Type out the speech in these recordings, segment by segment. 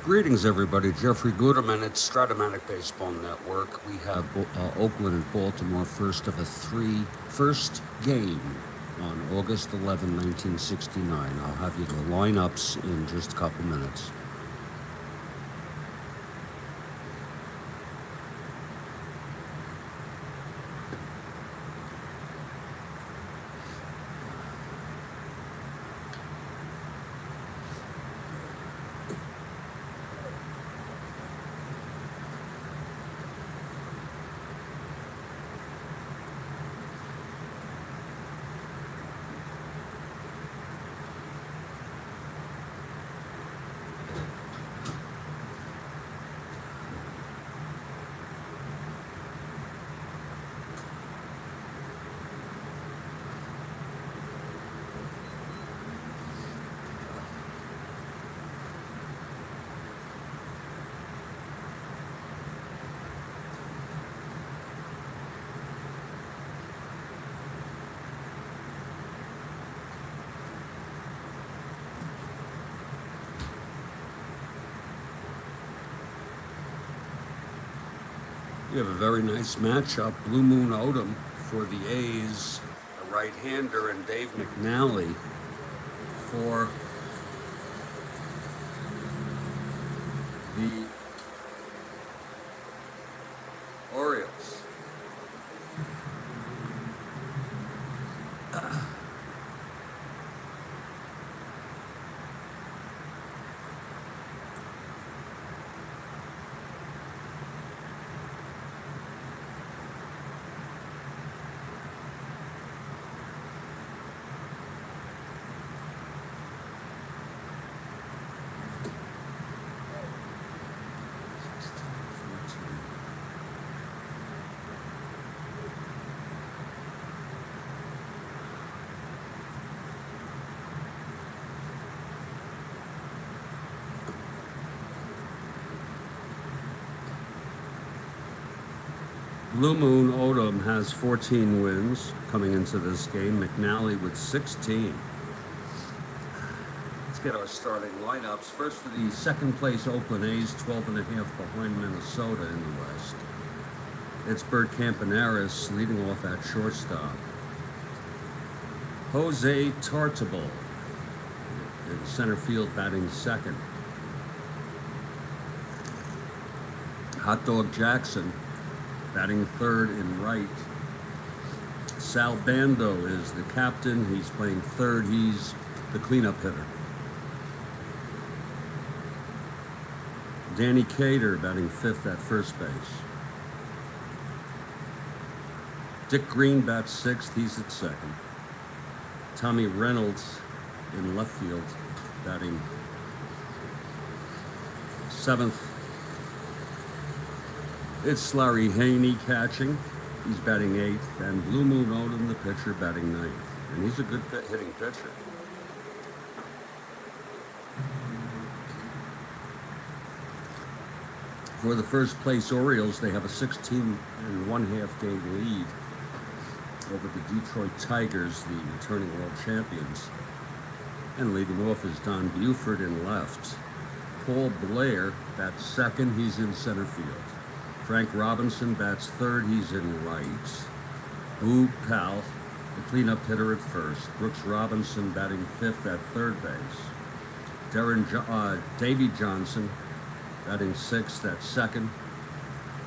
Greetings, everybody. Jeffrey Guterman at Strat-O-Matic Baseball Network. We have Oakland and Baltimore first game on August 11, 1969. I'll have you the lineups in just a couple minutes. We have a very nice matchup. Blue Moon Odom for the A's, a right-hander, and Dave McNally for the Orioles. Blue Moon Odom has 14 wins coming into this game. McNally with 16. Let's get our starting lineups. First for the second place Oakland A's, 12.5 behind Minnesota in the West. It's Bert Campaneris leading off at shortstop. Jose Tartabull in center field batting second. Hot Dog Jackson batting third in right. Sal Bando is the captain. He's playing third. He's the cleanup hitter. Danny Cater batting fifth at first base. Dick Green bats sixth. He's at second. Tommy Reynolds in left field batting seventh. It's Larry Haney catching. He's batting eighth. And Blue Moon Odom, the pitcher, batting ninth. And he's a good hitting pitcher. For the first place Orioles, they have a 16.5 game lead over the Detroit Tigers, the returning world champions. And leading off is Don Buford in left. Paul Blair bats second. He's in center field. Frank Robinson bats third. He's in right. Boog Powell, the cleanup hitter at first. Brooks Robinson batting fifth at third base. Davy Johnson batting sixth at second.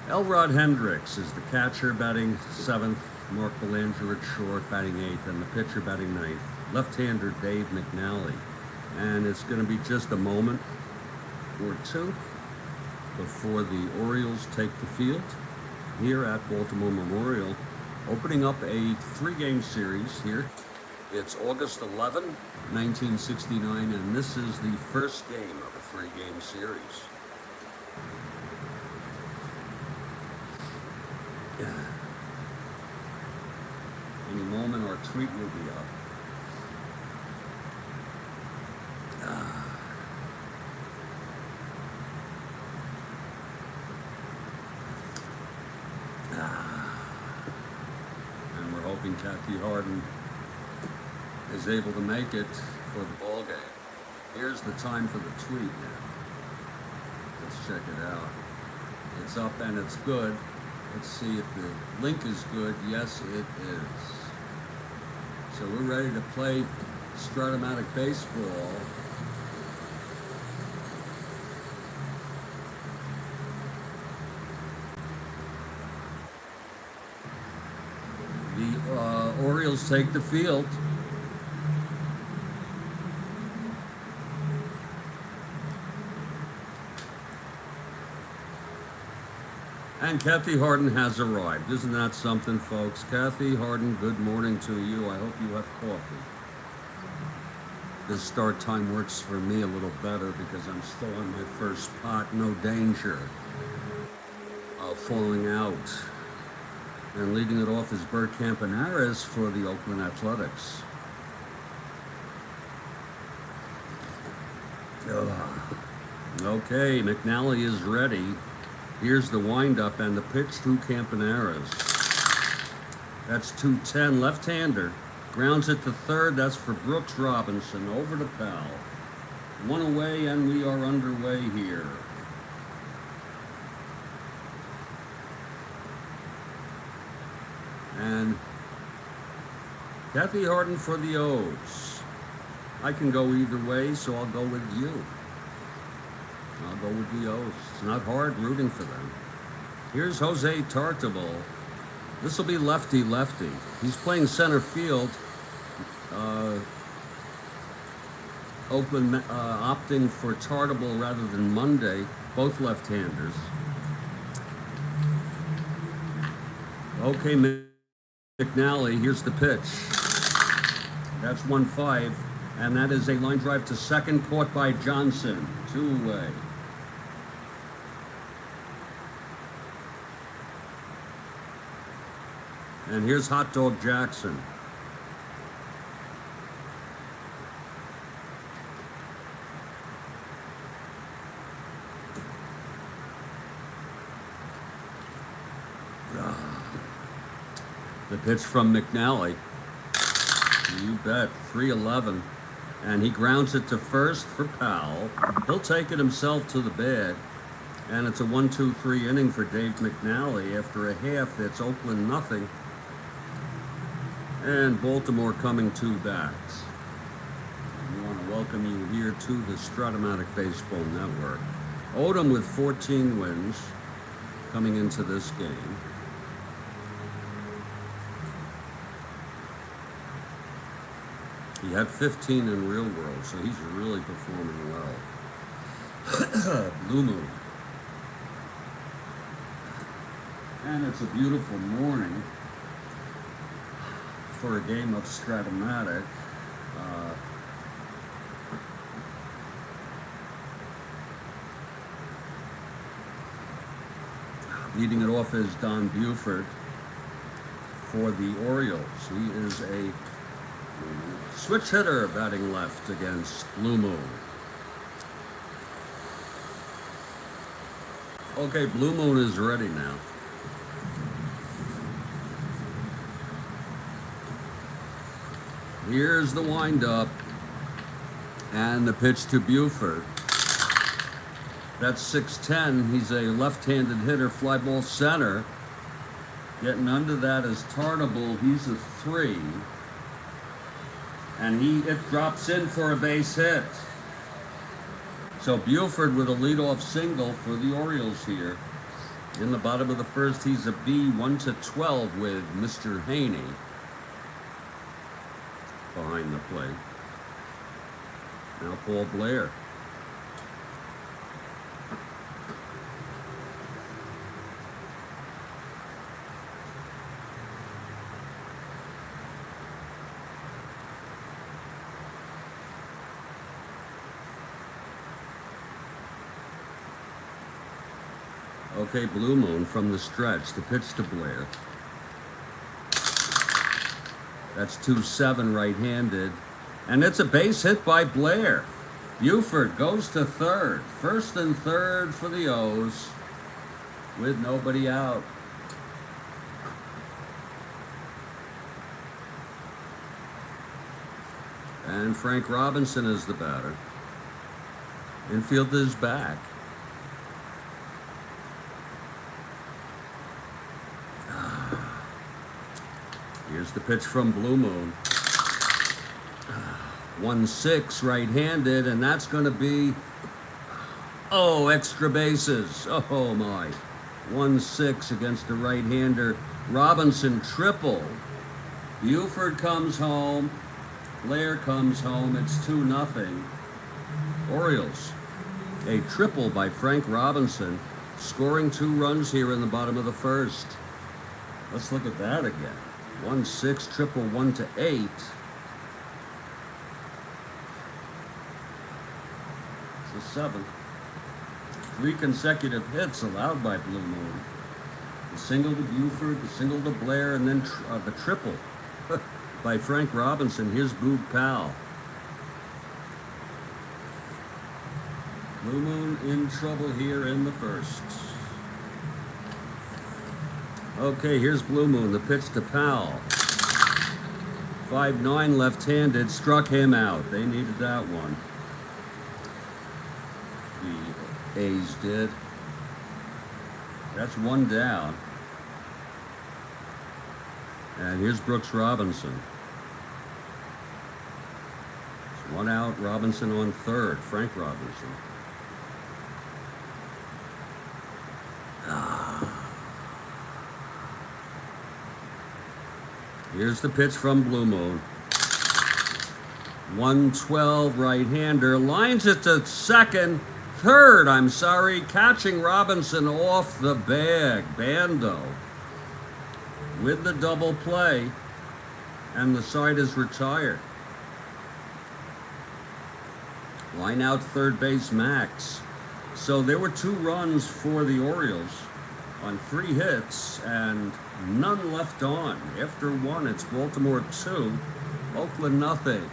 Elrod Hendricks is the catcher batting seventh. Mark Belanger at short batting eighth. And the pitcher batting ninth. Left-hander Dave McNally. And it's going to be just a moment or two before the Orioles take the field here at Baltimore Memorial, opening up a three-game series here. It's August 11, 1969, and this is the first game of a three-game series. Any moment our tweet will be up. And we're hoping Kathy Harden is able to make it for the ball game. Here's the time for the tweet now. Let's check it out. It's up and it's good. Let's see if the link is good. Yes, it is. So we're ready to play Strat-O-Matic baseball. The Orioles take the field. And Kathy Harden has arrived. Isn't that something, folks? Kathy Harden, good morning to you. I hope you have coffee. This start time works for me a little better because I'm still on my first pot. No danger of falling out. And leading it off is Bert Campanaris for the Oakland Athletics. Okay, McNally is ready. Here's the windup and the pitch to Campanaris. That's 210, left-hander. Grounds it to third. That's for Brooks Robinson. Over to Powell. One away, and we are underway here. And Kathy Harden for the O's. I can go either way, so I'll go with you. I'll go with the O's. It's not hard rooting for them. Here's Jose Tartabull. This will be lefty-lefty. He's playing center field. Oakland opting for Tartabull rather than Monday. Both left-handers. Okay, McNally, here's the pitch. That's 1-5, and that is a line drive to second, caught by Johnson. Two-away. And here's Hot Dog Jackson. The pitch from McNally. You bet. 3-11. And he grounds it to first for Powell. He'll take it himself to the bag. And it's a 1-2-3 inning for Dave McNally. After a half, it's Oakland nothing. And Baltimore coming two backs. We want to welcome you here to the Strat-O-Matic Baseball Network. Odom with 14 wins coming into this game. He had 15 in real world, so he's really performing well. Blue Moon. And it's a beautiful morning for a game of Strat-O-Matic. Leading it off is Don Buford for the Orioles. He is a switch hitter batting left against Blue Moon. Okay, Blue Moon is ready now. Here's the windup and the pitch to Buford. That's 6-10. He's a left-handed hitter, fly ball center. Getting under that is Tartabull. He's a 3. And it drops in for a base hit. So Buford with a leadoff single for the Orioles here. In the bottom of the first, he's a B, 1-12 with Mr. Haney behind the plate. Now Paul Blair. Okay, Blue Moon from the stretch. The pitch to Blair. That's 2-7 right-handed. And it's a base hit by Blair. Buford goes to third. First and third for the O's with nobody out. And Frank Robinson is the batter. Infield is back. Here's the pitch from Blue Moon. 1-6 right-handed, and that's going to be, oh, extra bases. Oh my. 1-6 against the right-hander. Robinson triple. Buford comes home. Blair comes home. It's 2-0. Orioles. A triple by Frank Robinson, scoring 2 runs here in the bottom of the first. Let's look at that again. 1-6 triple, 1-8. It's a 7. 3 consecutive hits allowed by Blue Moon. The single to Buford, the single to Blair, and then the triple by Frank Robinson, his Boog pal. Blue Moon in trouble here in the first. Okay, here's Blue Moon, the pitch to Powell. 5-9 left-handed, struck him out. They needed that one. The A's did. That's 1 down. And here's Brooks Robinson. It's 1 out, Robinson on third, Frank Robinson. Here's the pitch from Blue Moon. 1-12 right-hander, lines it to third, I'm sorry, catching Robinson off the bag. Bando with the double play, and the side is retired. Line out third base Max. So there were 2 runs for the Orioles on 3 hits and none left on. After 1, it's Baltimore 2, Oakland nothing.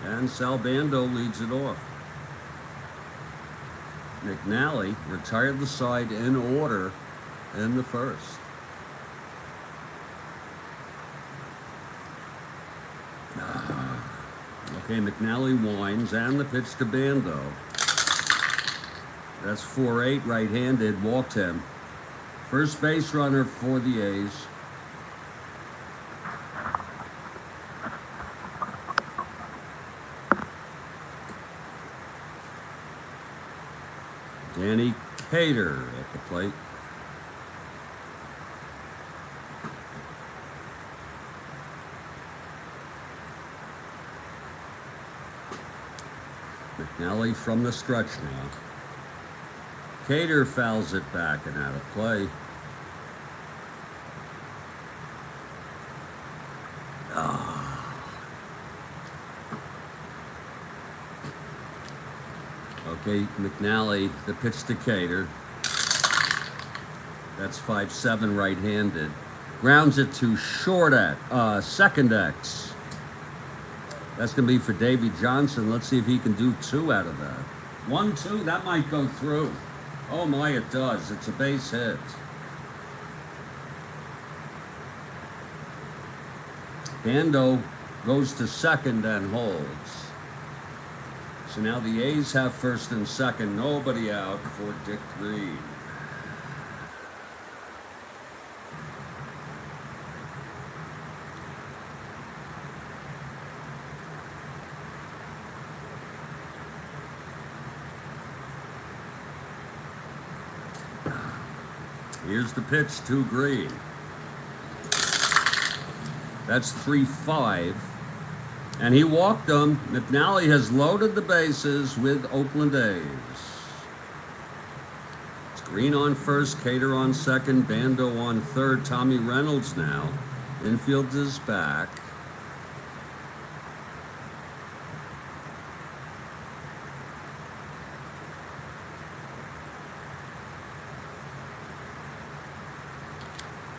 And Sal Bando leads it off. McNally retired the side in order in the first. Okay, McNally winds, and the pitch to Bando. That's 4-8 right-handed, walked him. First base runner for the A's. Danny Cater at the plate. McNally from the stretch now. Cater fouls it back and out of play. Okay, McNally, the pitch to Cater. That's 5-7 right-handed. Grounds it to short at second X. That's going to be for Davey Johnson. Let's see if he can do 2 out of that. 1-2, that might go through. Oh my, it does. It's a base hit. Bando goes to second and holds. So now the A's have first and second. Nobody out for Dick Green. Here's the pitch to Green. That's 3-5. And he walked them. McNally has loaded the bases with Oakland A's. It's Green on first, Cater on second, Bando on third, Tommy Reynolds now. Infield is back.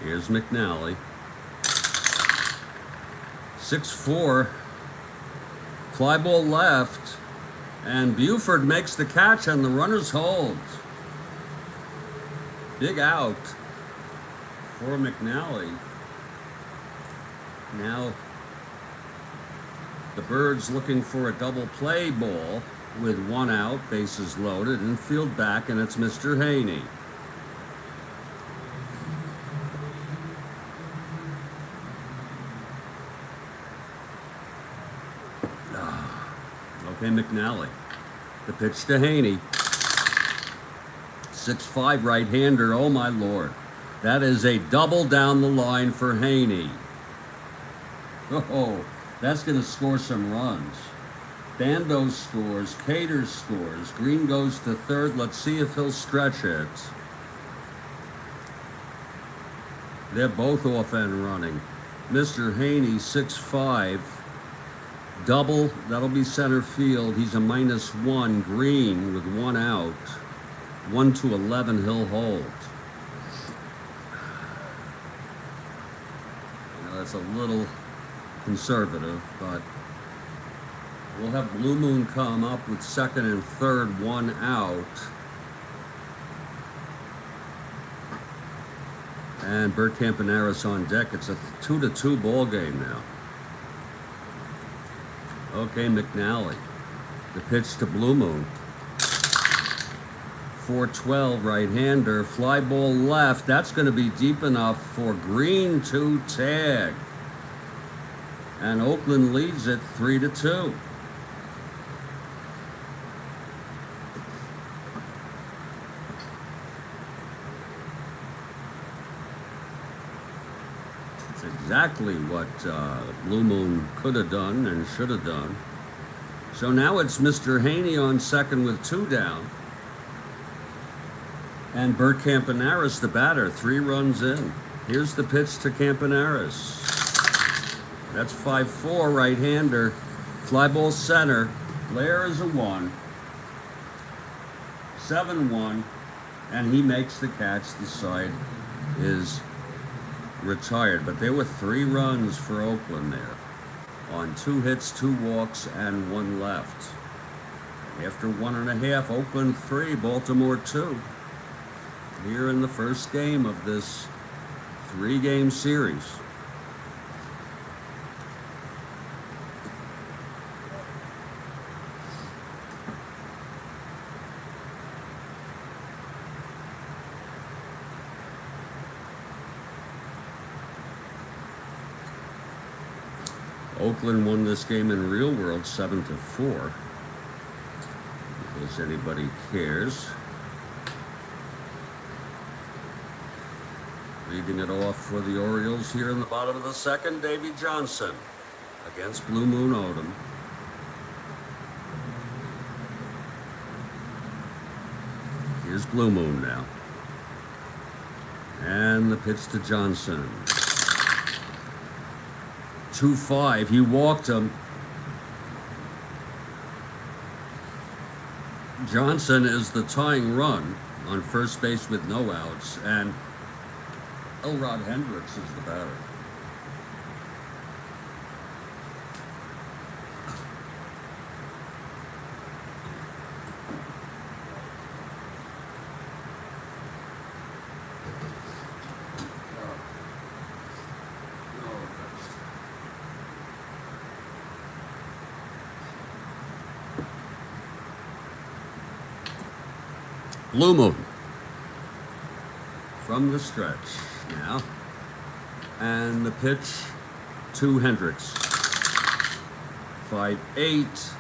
Here's McNally. 6-4. Fly ball left. And Buford makes the catch and the runners hold. Big out for McNally. Now The Birds looking for a double play ball with 1 out, bases loaded, and field back, and it's Mr. Haney. Okay, McNally. The pitch to Haney. 6'5" right-hander. Oh, my Lord. That is a double down the line for Haney. Oh, that's going to score some runs. Bando scores. Cater scores. Green goes to third. Let's see if he'll stretch it. They're both off and running. Mr. Haney, 6'5". Double, that'll be center field. He's a -1. Green with 1 out. 1-11, he'll hold. You know, that's a little conservative, but we'll have Blue Moon come up with second and third, 1 out. And Bert Campaneris on deck. It's a 2-2 ball game now. Okay, McNally. The pitch to Blue Moon. 4-12 right-hander. Fly ball left. That's going to be deep enough for Green to tag. And Oakland leads it 3-2. Exactly what Blue Moon could have done and should have done. So now it's Mr. Haney on second with 2 down. And Bert Campaneris, the batter, 3 runs in. Here's the pitch to Campaneris. That's 5-4 right-hander. Fly ball center. Blair is a 1. 7-1. And he makes the catch. The side is retired, but there were 3 runs for Oakland there on 2 hits, 2 walks, and 1 left. After 1.5, Oakland 3, Baltimore 2. Here in the first game of this 3-game series. Oakland won this game in real world 7-4, in case anybody cares. Leading it off for the Orioles here in the bottom of the second, Davy Johnson against Blue Moon Odom. Here's Blue Moon now. And the pitch to Johnson. 2-5, he walked him. Johnson is the tying run on first base with no outs, and Elrod Hendricks is the batter. Blue Moon from the stretch now, and the pitch to Hendricks. 5-8.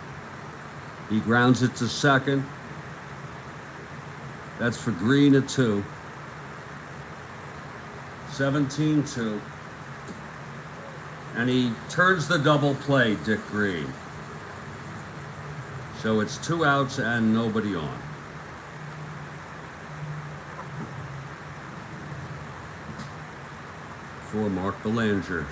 He grounds it to second. That's for Green at 2. 17-2. And he turns the double play, Dick Green. So it's 2 outs and nobody on. For Mark Belanger.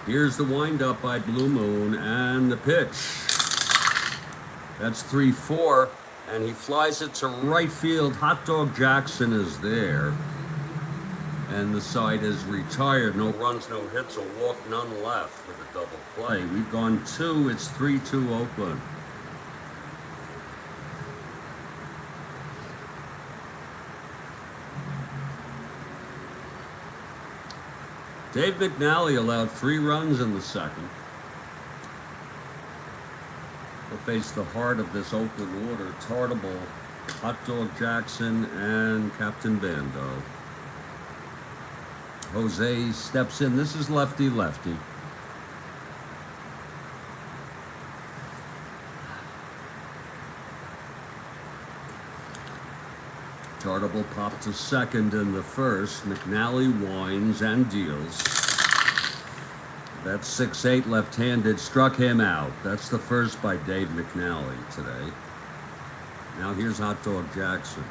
Here's the windup by Blue Moon and the pitch. That's 3-4. And he flies it to right field. Hot Dog Jackson is there. And the side is retired. No runs, no hits, a walk, none left with a double play. We've gone 2. It's 3-2 Oakland. Dave McNally allowed 3 runs in the second. He'll face the heart of this Oakland order: Tartable, Hot Dog Jackson, and Captain Bando. Jose steps in. This is lefty-lefty. Tartable popped to second in the first. McNally winds and deals. That 6-8 left-handed struck him out. That's the first by Dave McNally today. Now here's Hot Dog Jackson.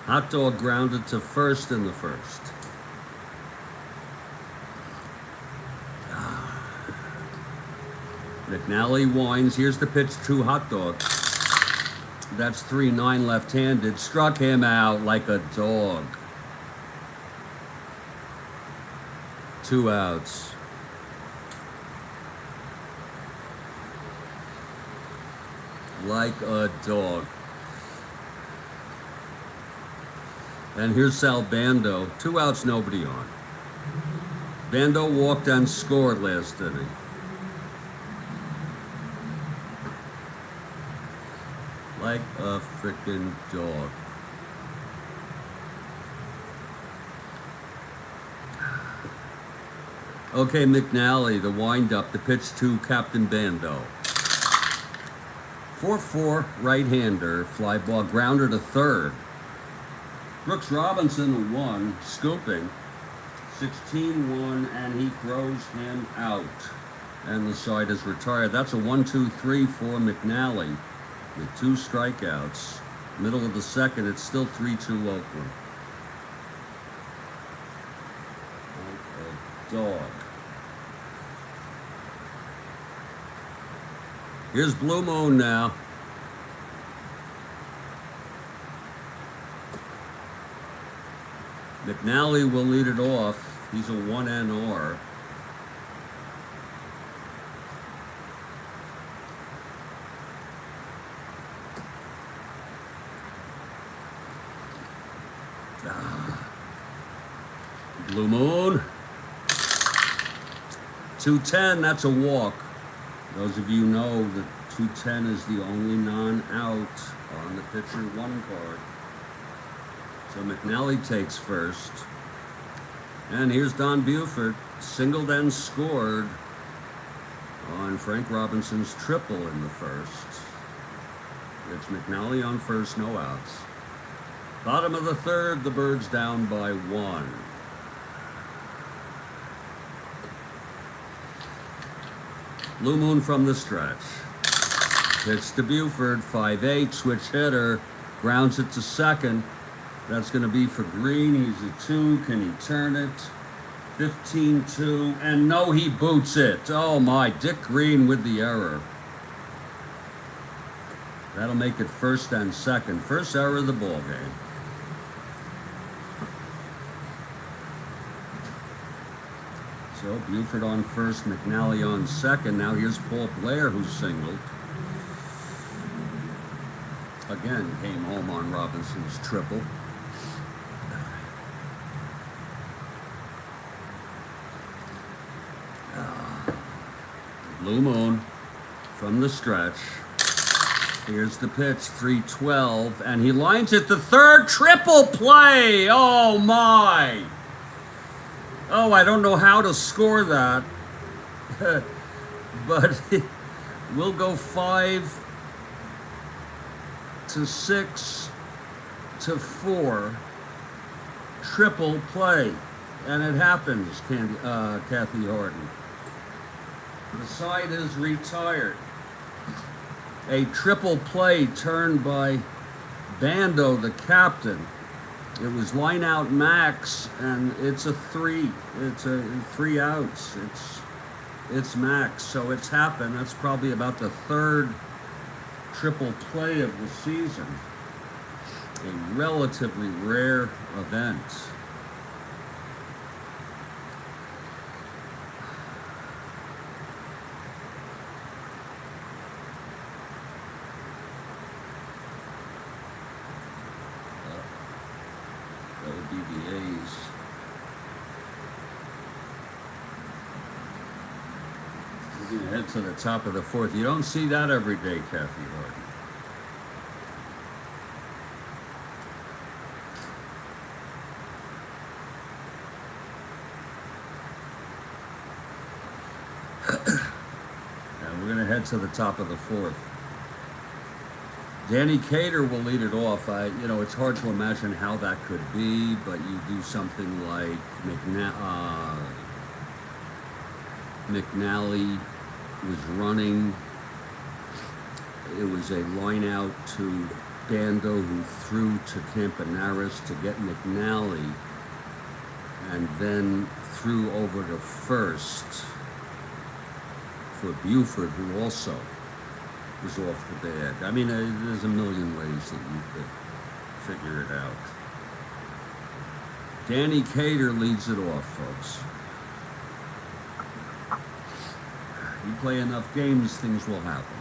Hot Dog grounded to first in the first. McNally winds. Here's the pitch to Hot Dog. That's 3-9 left-handed. Struck him out like a dog. 2 outs. Like a dog. And here's Sal Bando. 2 outs, nobody on. Bando walked and scored last inning. Like a frickin' dog. Okay, McNally, the wind-up, the pitch to Captain Bando. 4-4 right-hander, fly ball, grounder to third. Brooks Robinson, the 1, scooping. 16-1, and he throws him out. And the side is retired. That's a 1-2-3 for McNally with 2 strikeouts. Middle of the second, it's still 3-2 Oakland. Like a dog. Here's Blue Moon now. McNally will lead it off. He's a 1 NR. Blue Moon. 2-10, that's a walk. Those of you know that 2-10 is the only non-out on the pitcher 1 card. So McNally takes first. And here's Don Buford, singled and scored on Frank Robinson's triple in the first. It's McNally on first, no outs. Bottom of the third, the Birds down by 1. Blue Moon from the stretch. Pitch to Buford, 5-8, switch hitter, grounds it to second. That's going to be for Green. He's a 2. Can he turn it? 15-2. And no, he boots it. Oh my, Dick Green with the error. That'll make it first and second. First error of the ball game. So Buford on first, McNally on second. Now here's Paul Blair, who's singled. Again, came home on Robinson's triple. Blue Moon from the stretch. Here's the pitch, 3-12, and he lines it to third. Triple play! Oh my! Oh, I don't know how to score that. But we'll go 5-6-4. Triple play. And it happens, Kathy Horton. The side is retired. A triple play turned by Bando, the captain. It was line out max, and it's a 3. It's a 3 outs. It's It's Max, so it's happened. That's probably about the third triple play of the season. A relatively rare event. That would be the A's. We're going to head to the top of the fourth. You don't see that every day, Kathy Harden. And we're going to head to the top of the fourth. Danny Cater will lead it off. It's hard to imagine how that could be, but you do something like McNally was running. It was a line out to Bando, who threw to Campanaris to get McNally, and then threw over to first for Buford, who also was off the bag. I mean, there's a million ways that you could figure it out. Danny Cater leads it off, folks. You play enough games, things will happen.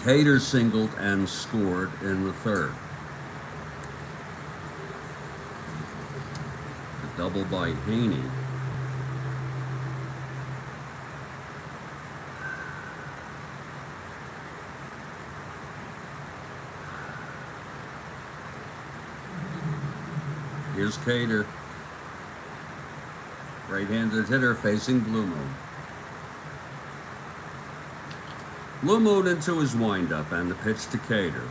Cater singled and scored in the third. The double by Haney. Here's Cater. Right-handed hitter facing Blue Moon. Blue Moon into his windup and the pitch to Cater.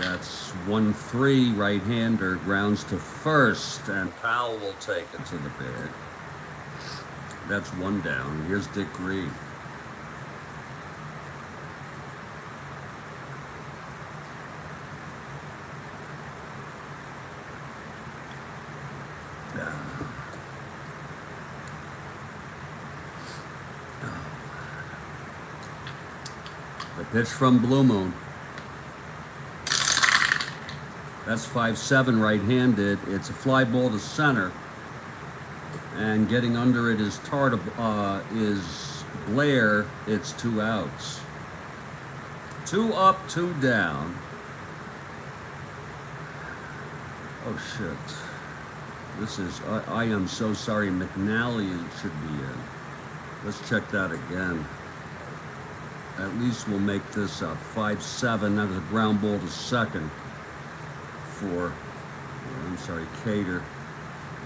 That's 1-3, right-hander, grounds to first, and Powell will take it to the bag. That's one down. Here's Dick Green. The pitch from Blue Moon. That's 5-7 right-handed. It's a fly ball to center. And getting under it is Blair. It's 2 outs. 2 up, 2 down. Oh, shit. This is, I am so sorry. McNally should be in. Let's check that again. At least we'll make this up. 5-7. That was a ground ball to second for, Cater.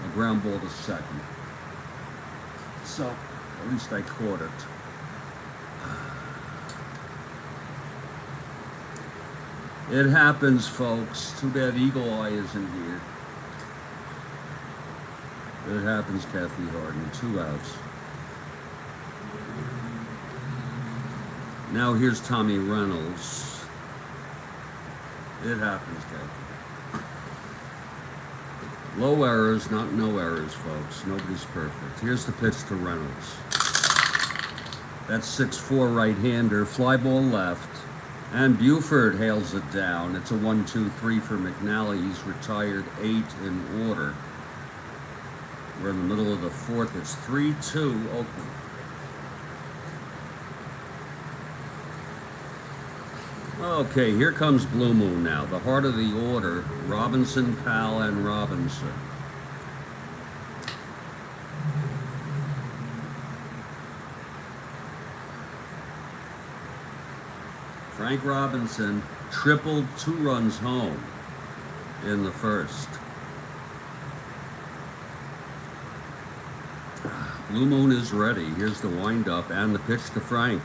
A ground ball to second. So, at least I caught it. It happens, folks. Too bad Eagle Eye isn't here. It happens, Kathy Harden. 2 outs. Now here's Tommy Reynolds. It happens, Kathy. Low errors, not no errors, folks. Nobody's perfect. Here's the pitch to Reynolds. That's 6-4 right-hander, fly ball left, and Buford hails it down. It's a 1-2-3 for McNally. He's retired 8 in order. We're in the middle of the fourth. It's 3-2 Oakland. Okay, here comes Blue Moon now. The heart of the order, Robinson, Powell, and Robinson. Frank Robinson tripled 2 runs home in the first. Blue Moon is ready. Here's the windup and the pitch to Frank.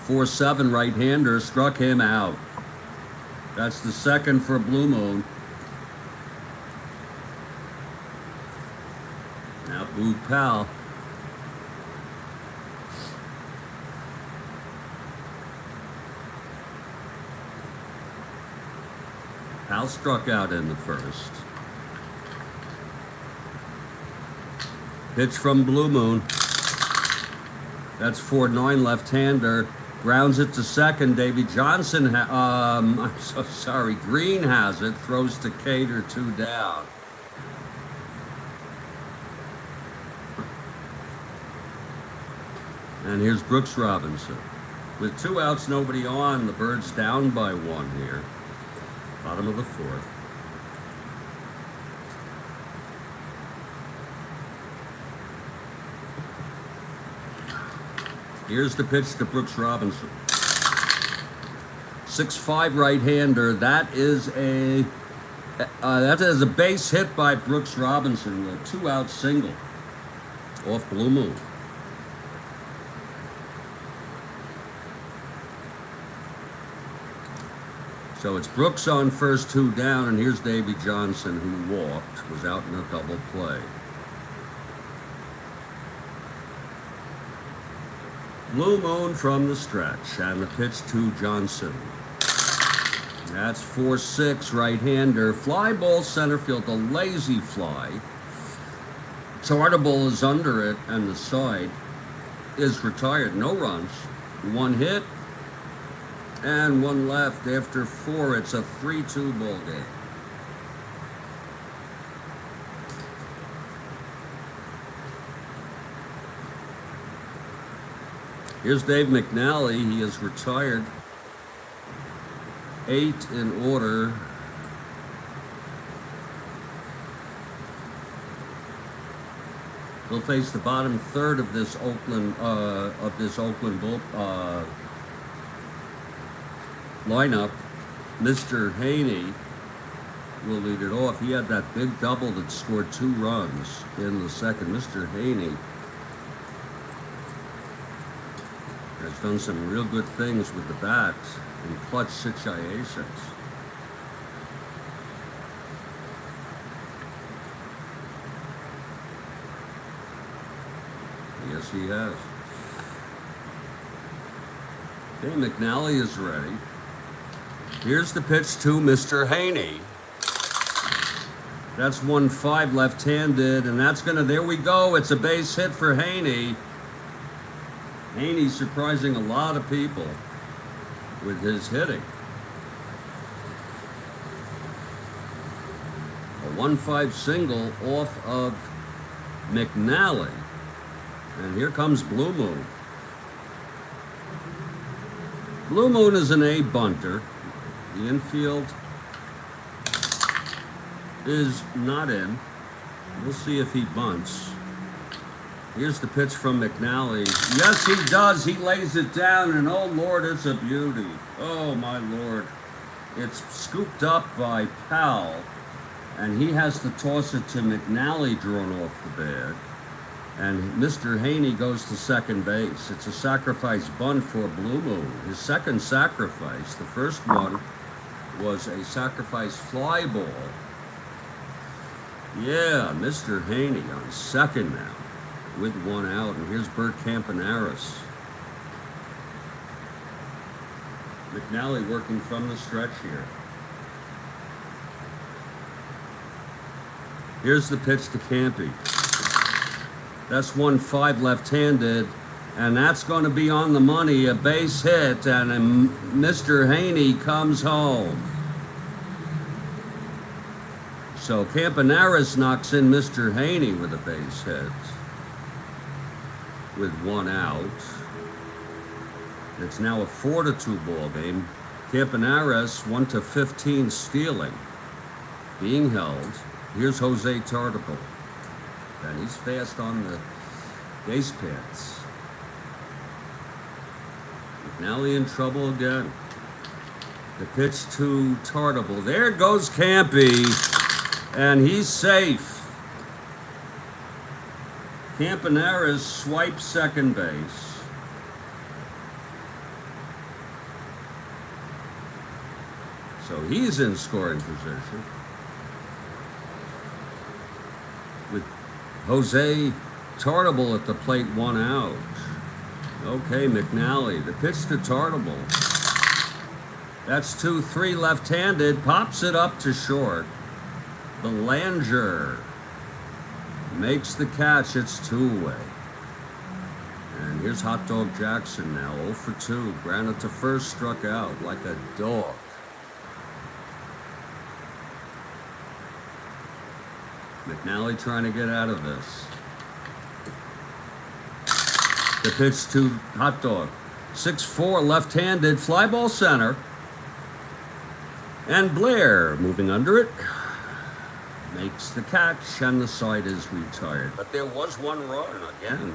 4-7 right-hander, struck him out. That's the second for Blue Moon. Now Boog Powell. Powell struck out in the first. Pitch from Blue Moon. That's 4-9 left-hander. Grounds it to second. Davy Johnson, I'm so sorry. Green has it. Throws to Cater, 2 down. And here's Brooks Robinson. With 2 outs, nobody on, the Birds down by 1 here. Bottom of the 4th. Here's the pitch to Brooks Robinson. 6'5" right-hander. That is a base hit by Brooks Robinson with a 2-out single off Blue Moon. So it's Brooks on first, 2 down, and here's Davy Johnson, who walked, was out in a double play. Blue Moon from the stretch, and the pitch to Johnson. That's 4-6 right-hander. Fly ball center field, a lazy fly. Tartable is under it, and the side is retired. No runs, 1 hit, and 1 left after 4. It's a 3-2 ball game. Here's Dave McNally. He is retired. 8 in order. He'll face the bottom third of this Oakland lineup. Mr. Haney will lead it off. He had that big double that scored 2 runs in the second. Mr. Haney has done some real good things with the bat in clutch situations. Yes, he has. Okay, McNally is ready. Here's the pitch to Mr. Haney. That's 1-5 left-handed, and that's gonna, there we go. It's a base hit for Haney. Haney's surprising a lot of people with his hitting. A 1-5 single off of McNally. And here comes Blue Moon. Blue Moon is an A bunter. The infield is not in. We'll see if he bunts. Here's the pitch from McNally. Yes, he does. He lays it down, and oh, Lord, it's a beauty. Oh, my Lord. It's scooped up by Powell, and he has to toss it to McNally, drawn off the bag. And Mr. Haney goes to second base. It's a sacrifice bunt for Blue Moon. His second sacrifice. The first one was a sacrifice fly ball. Yeah, Mr. Haney on second now, with 1 out, and here's Bert Campanaris. McNally working from the stretch here. Here's the pitch to Campy. That's 1-5 left-handed, and that's going to be on the money, a base hit, and Mr. Haney comes home. So Campanaris knocks in Mr. Haney with a base hit, with 1 out. It's now a 4-2 ball game. Campanaris 1-15 stealing, being held. Here's Jose Tartable, and he's fast on the base paths. McNally in trouble again. The pitch to Tartable. There goes Campy, and he's safe. Campanaris swipes second base. So he's in scoring position, with Jose Tartable at the plate, 1 out. Okay, McNally, the pitch to Tartable. That's 2-3 left-handed, pops it up to short. Belanger Makes the catch. It's two-way. And here's Hot Dog Jackson now, 0 for 2. Grounded to first, struck out like a dog. McNally trying to get out of this. The pitch to Hot Dog. 6'4", left-handed, fly ball center. And Blair moving under it. Makes the catch, and the side is retired. But there was one run again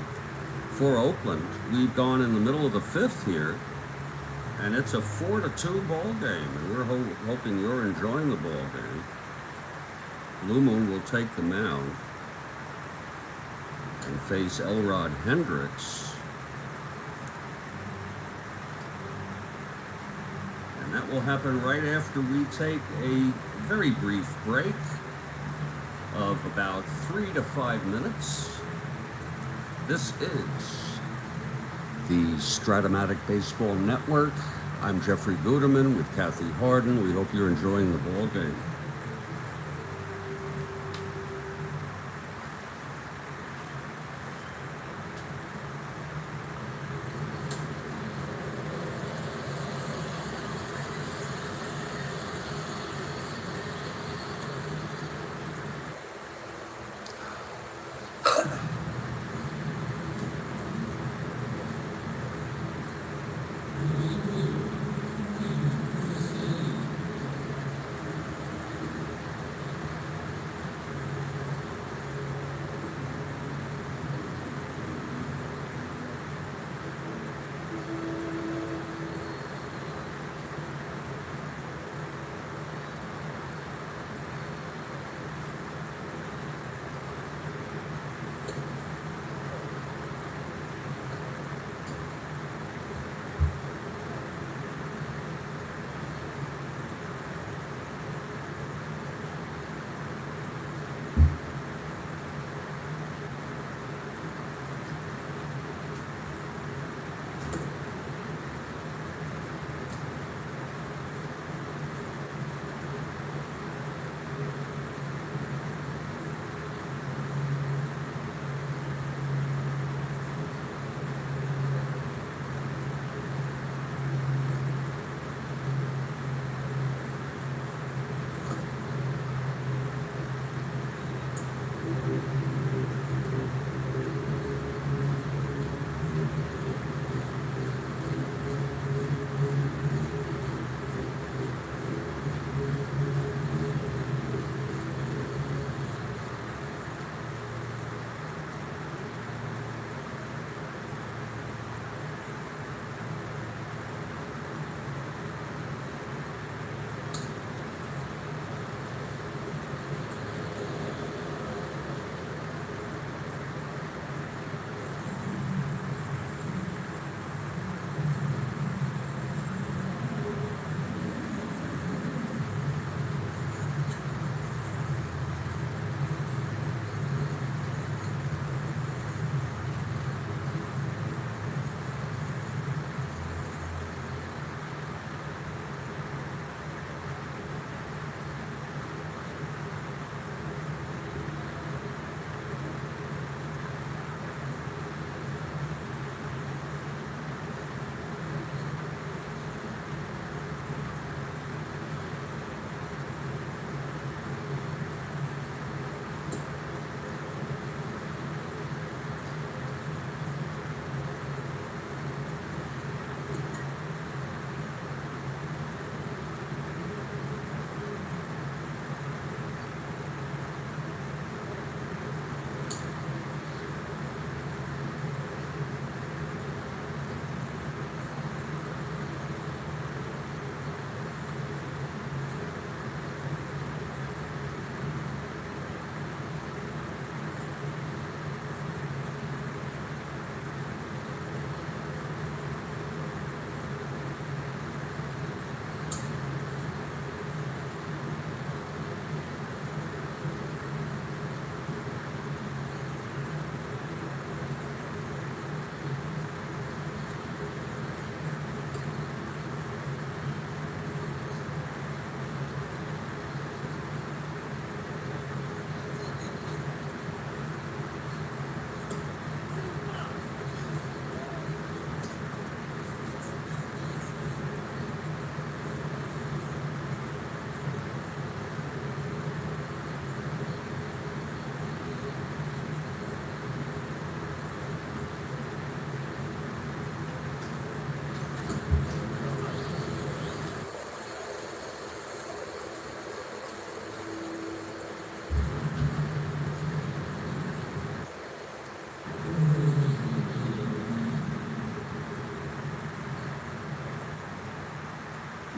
for Oakland. We've gone in the middle of the fifth here, and it's a 4-2 ball game, and we're hoping you're enjoying the ball game. Blue Moon will take the mound and face Elrod Hendricks. And that will happen right after we take a very brief break of about 3 to 5 minutes. This is the Strat-O-Matic Baseball Network. I'm Jeffrey Guterman with Kathy Harden. We hope you're enjoying the ball game.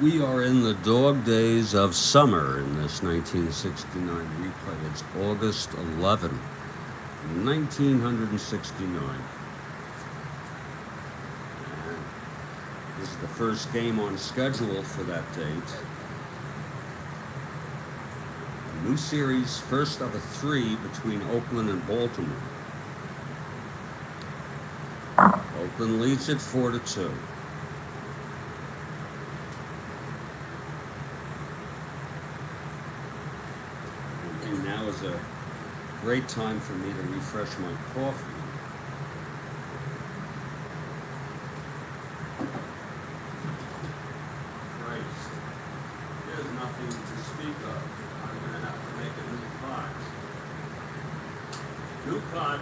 We are in the dog days of summer in this 1969 replay. It's August 11, 1969. And this is the first game on schedule for that date. A new series, first of a 3 between Oakland and Baltimore. Oakland leads it 4-2. Now is a great time for me to refresh my coffee. Christ, there's nothing to speak of. I'm going to have to make a new pot. New pot.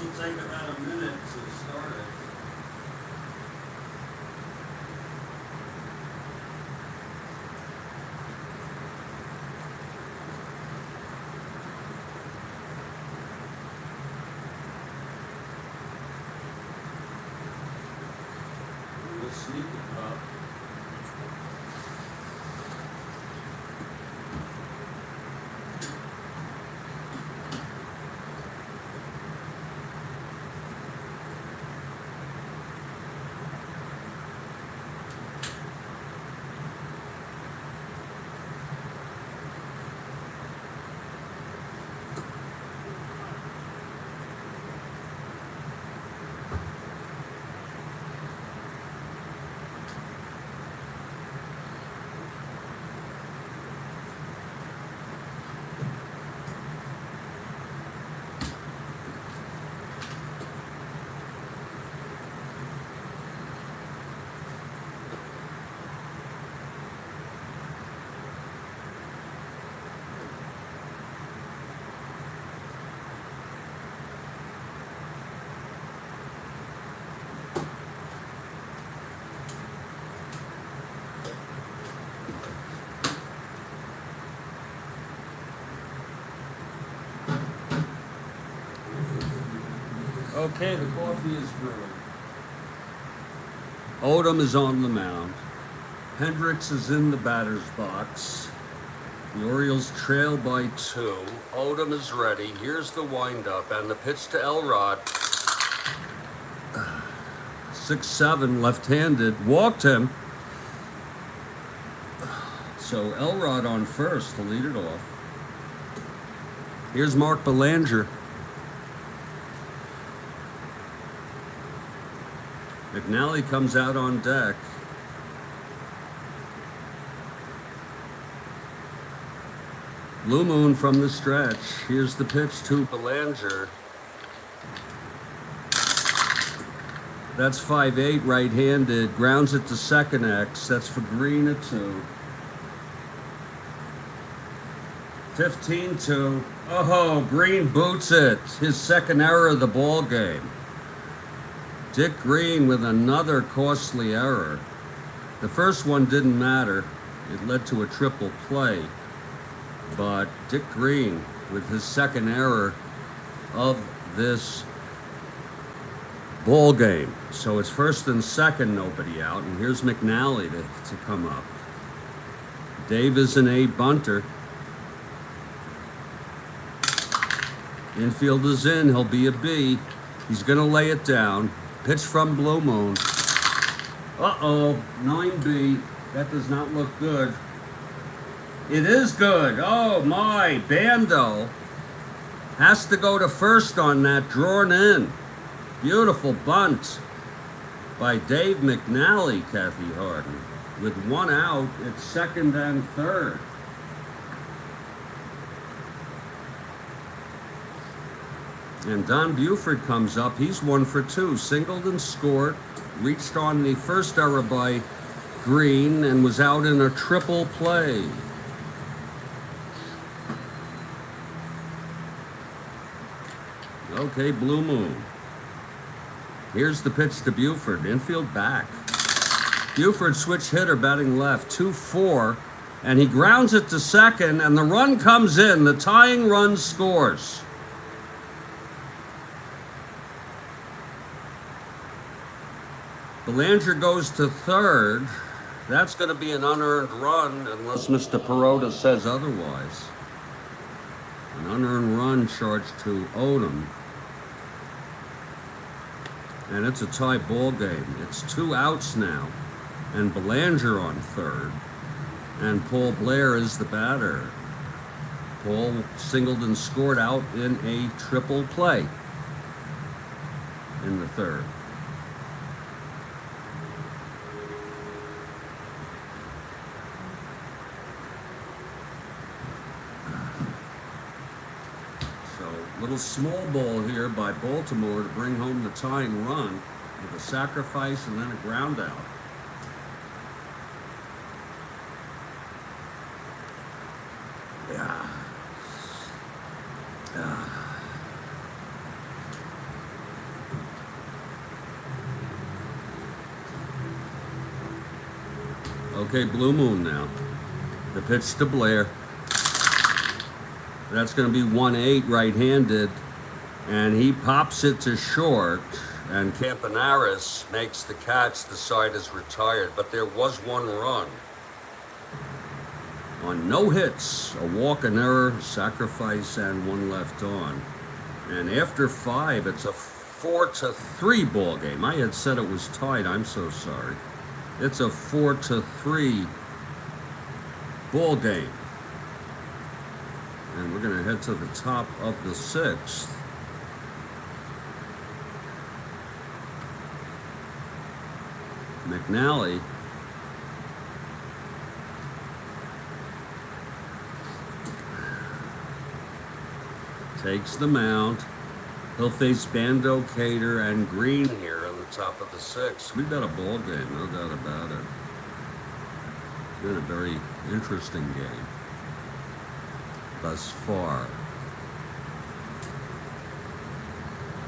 It'll take about a minute to start it. We'll sneak it up. Okay, the coffee is brewing. Odom is on the mound. Hendricks is in the batter's box. The Orioles trail by 2. Odom is ready. Here's the windup and the pitch to Elrod. 6-7, left-handed. Walked him. So Elrod on first to lead it off. Here's Mark Belanger. McNally comes out on deck. Blue Moon from the stretch. Here's the pitch to Belanger. That's 5-8 right-handed. Grounds it to second X. That's for Green at 2. 15-2. Oh, Green boots it. His second error of the ball game. Dick Green with another costly error. The first one didn't matter. It led to a triple play. But Dick Green with his second error of this ball game. So it's first and second, nobody out. And here's McNally to come up. Dave is an A bunter. Infield is in. He'll be a B. He's going to lay it down. Pitch from Blue Moon. Uh-oh, 9B. That does not look good. It is good. Oh, my. Bando has to go to first on that, drawn in. Beautiful bunt by Dave McNally, Kathy Harden. With 1 out, it's second and third. And Don Buford comes up. He's 1 for 2. Singled and scored. Reached on the first error by Green and was out in a triple play. Okay, Blue Moon. Here's the pitch to Buford. Infield back. Buford switch hitter batting left. 2-4. And he grounds it to second, and the run comes in. The tying run scores. Belanger goes to third. That's going to be an unearned run unless Mr. Perota says otherwise. An unearned run charged to Odom. And it's a tie ball game. It's 2 outs now. And Belanger on third. And Paul Blair is the batter. Paul singled and scored out in a triple play in the third. Little small ball here by Baltimore to bring home the tying run with a sacrifice and then a ground out. Okay, Blue Moon now. The pitch to Blair. That's going to be 1-8 right-handed, and he pops it to short, and Campanaris makes the catch. The side is retired, but there was 1 run. On no hits, a walk, an error, sacrifice, and 1 left on. And after 5, it's a 4-3 ball game. I had said it was tied. I'm so sorry. It's a 4-3 ball game. And we're going to head to the top of the 6th. McNally takes the mound. He'll face Bando, Cater, and Green here on the top of the 6th. We've got a ball game, no doubt about it. It's been a very interesting game thus far.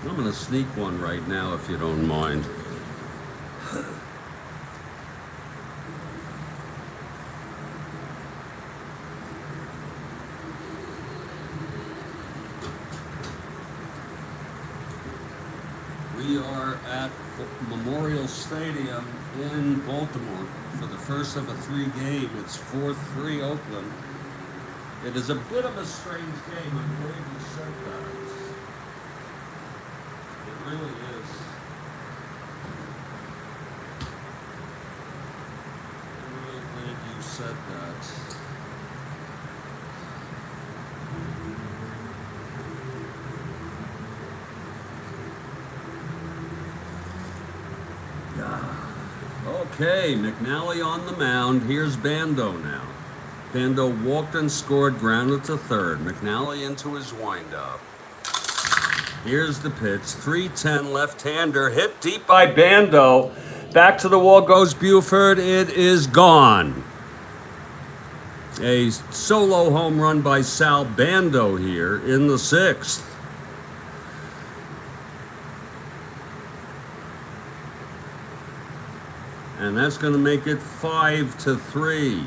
I'm going to sneak one right now if you don't mind. We are at Memorial Stadium in Baltimore for the first of a 3-game. It's 4-3 Oakland. It is a bit of a strange game. I'm glad you said that. It really is. I'm really glad you said that. Okay, McNally on the mound. Here's Bando now. Bando walked and scored, grounded to third. McNally into his windup. Here's the pitch. 3-10 left-hander, hit deep by Bando. Back to the wall goes Buford. It is gone. A solo home run by Sal Bando here in the 6th. And that's going to make it 5-3.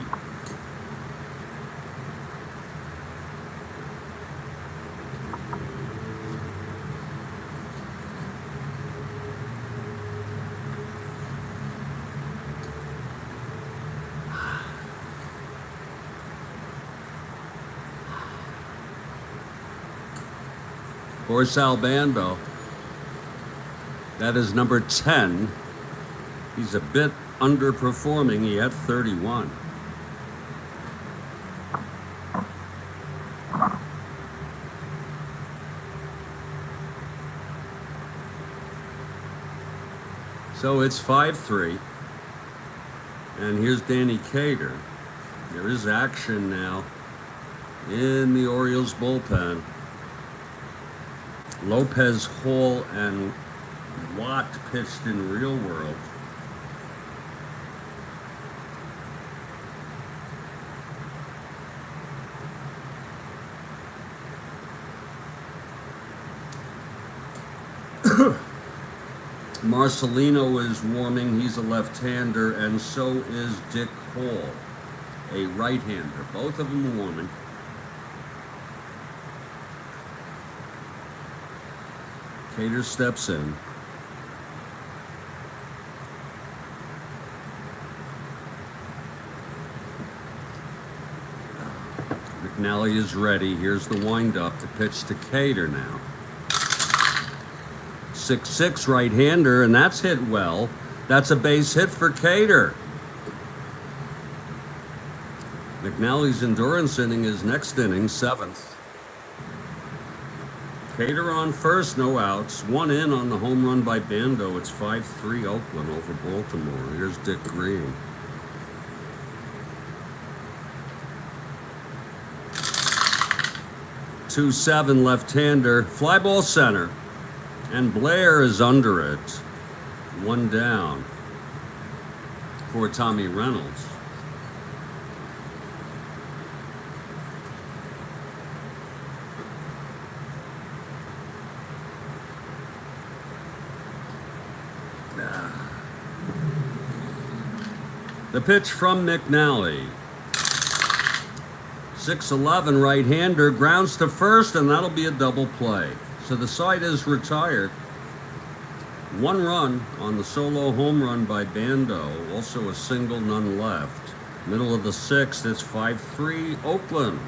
For Sal Bando, that is number 10. He's a bit underperforming. He had 31. So it's 5-3. And here's Danny Cater. There is action now in the Orioles bullpen. Lopez, Hall, and Watt pitched in Real World. Marcelino is warming. He's a left-hander, and so is Dick Hall. a right-hander. Both of them warming. Cater steps in. McNally is ready. Here's the windup. The pitch to Cater now. 6-6 right-hander, and that's hit well. That's a base hit for Cater. McNally's endurance inning is next inning, 7th. Cater on first, no outs. One in on the home run by Bando. It's 5-3 Oakland over Baltimore. Here's Dick Green. .27 left-hander. Fly ball center. And Blair is under it. One down for Tommy Reynolds. The pitch from McNally. 6-11 right-hander, grounds to first, and that'll be a double play. So the side is retired. One run on the solo home run by Bando, also a single, none left. Middle of the 6th, it's 5-3 Oakland.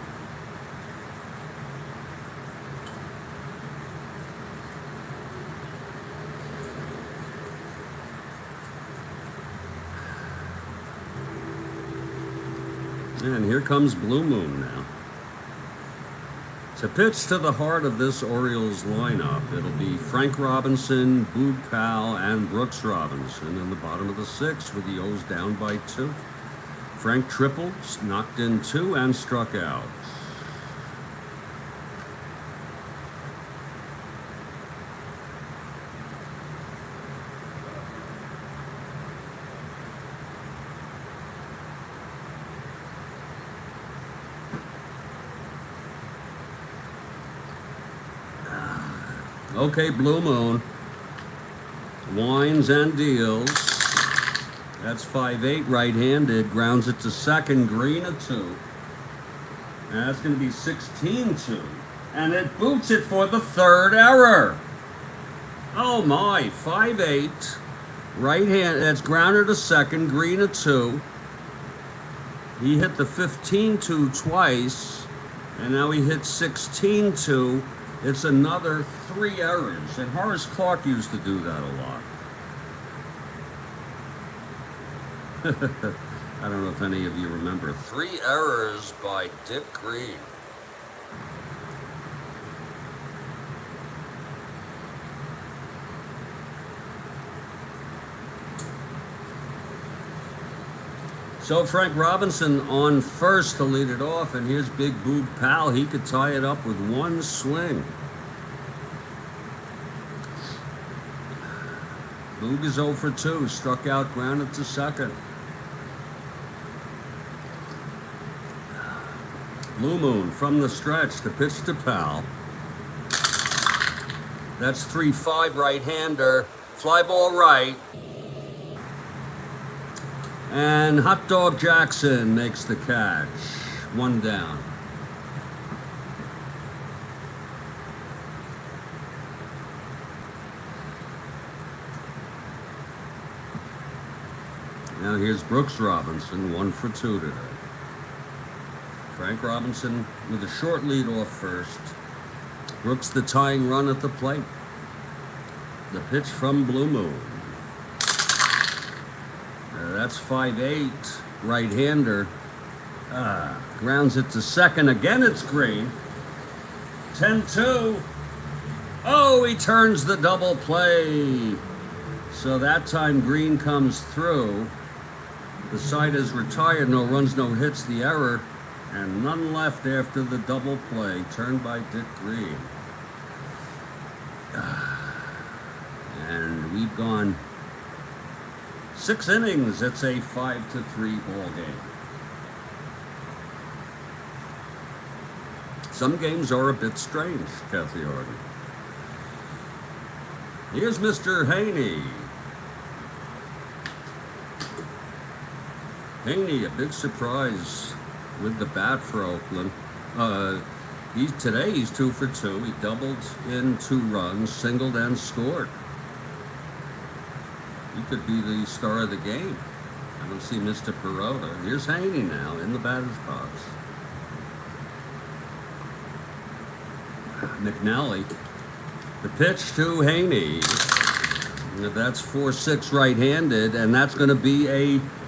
And here comes Blue Moon now. To pitch to the heart of this Orioles lineup, it'll be Frank Robinson, Boog Powell, and Brooks Robinson in the bottom of the 6th with the O's down by 2. Frank tripled, knocked in 2, and struck out. Okay, Blue Moon winds and deals. That's 5-8 right-handed. Grounds it to second. Green a 2. And that's going to be 16-2. And it boots it for the 3rd error. Oh my, 5-8 right-hand. That's grounder to second. Green a 2. He hit the 15-2 twice. And now he hit 16-2. It's another 3 errors, and Horace Clarke used to do that a lot. I don't know if any of you remember. 3 errors by Dick Green. So Frank Robinson on first to lead it off, and here's Big Boog Powell. He could tie it up with one swing. Boog is 0 for 2, struck out, grounded to second. Blue Moon from the stretch, the pitch to Powell. That's 3-5 right-hander, fly ball right. And Hot Dog Jackson makes the catch. One down. Now here's Brooks Robinson, 1 for 2 today. Frank Robinson with a short lead off first. Brooks the tying run at the plate. The pitch from Blue Moon. That's 5-8 right-hander. Grounds it to second. Again, it's Green. 10-2. Oh, he turns the double play. So that time Green comes through. The side is retired. No runs, no hits. The error. And none left after the double play. Turned by Dick Green. And we've gone 6 innings. It's a 5-3 ball game. Some games are a bit strange, Kathy Arden. Here's Mr. Haney. Haney, a big surprise with the bat for Oakland. Today he's 2 for 2. He doubled in 2 runs, singled and scored. He could be the star of the game. I don't see Mr. Perota. Here's Haney now in the batter's box. McNally. The pitch to Haney. That's 4-6 right-handed, and that's going to be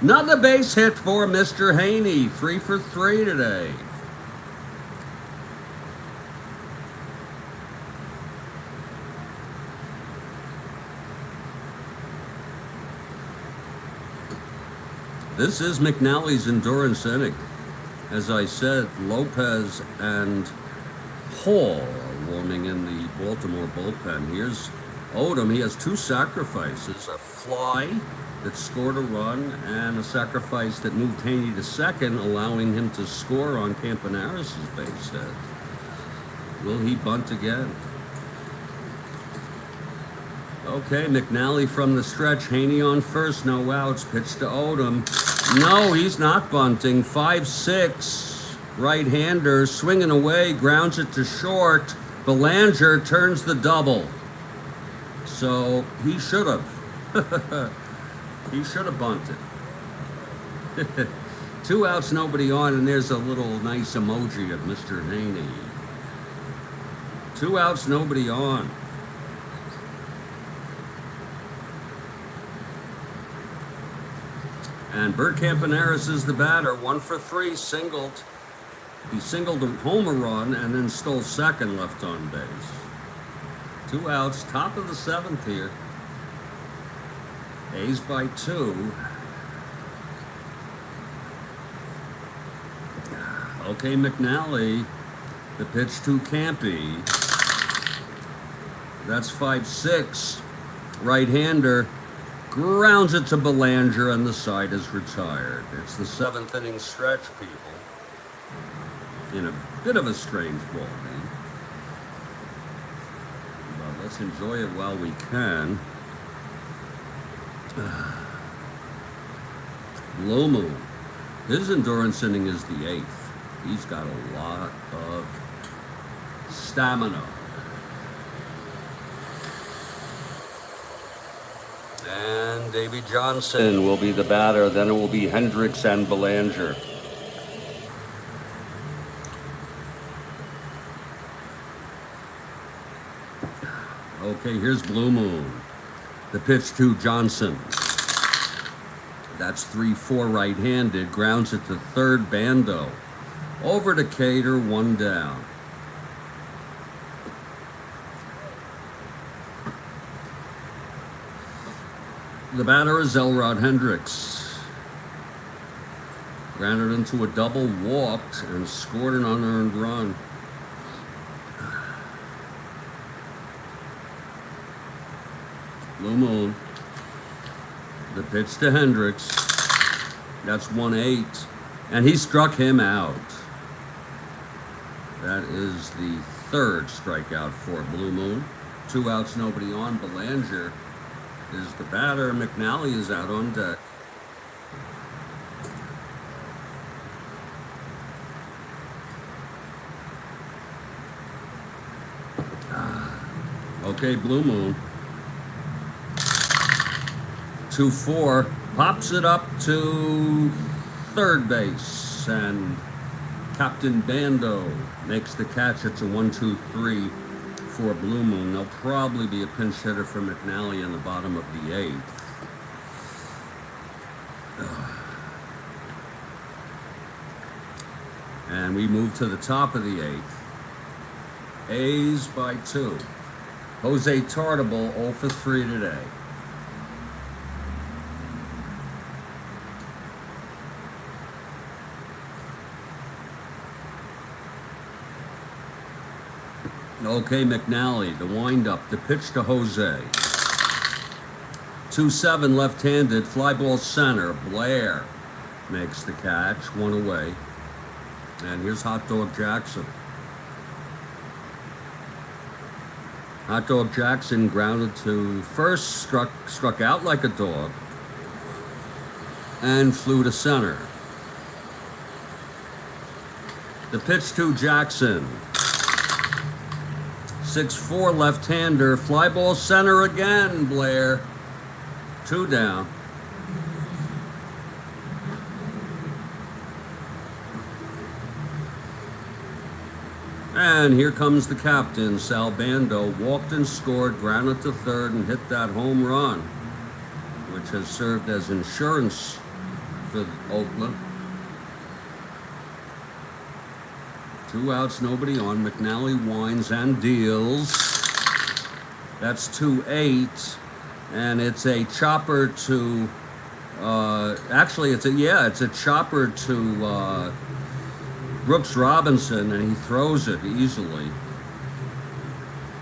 another base hit for Mr. Haney. 3 for 3 today. This is McNally's endurance inning. As I said, Lopez and Hall are warming in the Baltimore bullpen. Here's Odom. He has 2 sacrifices, a fly that scored a run and a sacrifice that moved Haney to second, allowing him to score on Campaneris' base hit. Will he bunt again? Okay, McNally from the stretch. Haney on first, no outs. Pitch to Odom. No, he's not bunting. 5-6. Right-hander swinging away, grounds it to short. Belanger turns the double. So he should have. He should have bunted. 2 outs, nobody on, and there's a little nice emoji of Mr. Haney. 2 outs, nobody on. And Bert Campaneris is the batter. 1 for 3, singled. He singled a homer run and then stole second, left on base. 2 outs, top of the 7th here. A's by 2. Okay, McNally. The pitch to Campy. That's 5-6. Right-hander. Grounds it to Belanger, and the side is retired. It's the 7th inning stretch, people. In a bit of a strange ball game. But let's enjoy it while we can. Blue Moon. His endurance inning is the 8th. He's got a lot of stamina. And Davy Johnson will be the batter. Then it will be Hendricks and Belanger. Okay, here's Blue Moon. The pitch to Johnson. That's 3-4 right-handed. Grounds it to third, Bando. Over to Cater, 1 down. The batter is Elrod Hendricks. Grounded into a double, walked, and scored an unearned run. Blue Moon. The pitch to Hendricks. That's 1-8. And he struck him out. That is the 3rd strikeout for Blue Moon. 2 outs, nobody on. Belanger is the batter. McNally is out on deck. Okay, Blue Moon. 2-4. Pops it up to third base. And Captain Bando makes the catch. It's a 1-2-3 for Blue Moon. There'll probably be a pinch hitter for McNally in the bottom of the 8th. And we move to the top of the 8th. A's by 2. Jose Tartable 0 for 3 today. Okay, McNally, the windup, the pitch to Jose. 2-7 left-handed, fly ball center. Blair makes the catch, 1 away. And here's Hot Dog Jackson. Hot Dog Jackson grounded to first, struck out like a dog. and flew to center. The pitch to Jackson. 6'4" left-hander. Fly ball center again, Blair. 2 down. And here comes the captain, Sal Bando. Walked and scored, grounded to third, and hit that home run, which has served as insurance for Oakland. 2 outs, nobody on. McNally winds and deals. That's 2-8, and it's a chopper to. Actually, it's a chopper to Brooks Robinson, and he throws it easily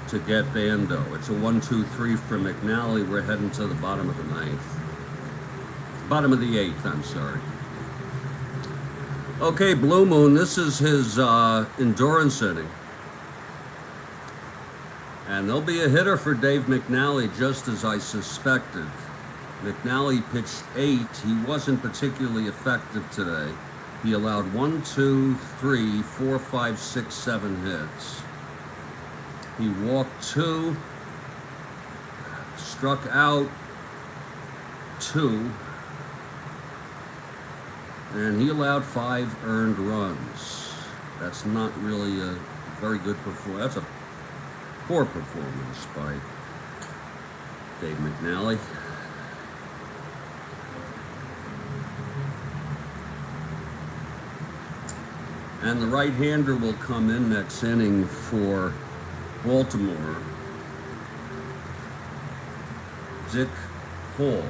to get Bando. It's a 1-2-3 for McNally. We're heading to the bottom of the ninth. Bottom of the eighth, I'm sorry. Okay, Blue Moon, this is his endurance inning. And there'll be a hitter for Dave McNally, just as I suspected. McNally pitched 8. He wasn't particularly effective today. He allowed 1, 2, 3, 4, 5, 6, 7 hits. He walked 2, struck out 2, and he allowed 5 earned runs. That's not really a very good performance. That's a poor performance by Dave McNally. And the right-hander will come in next inning for Baltimore. Dick Hall.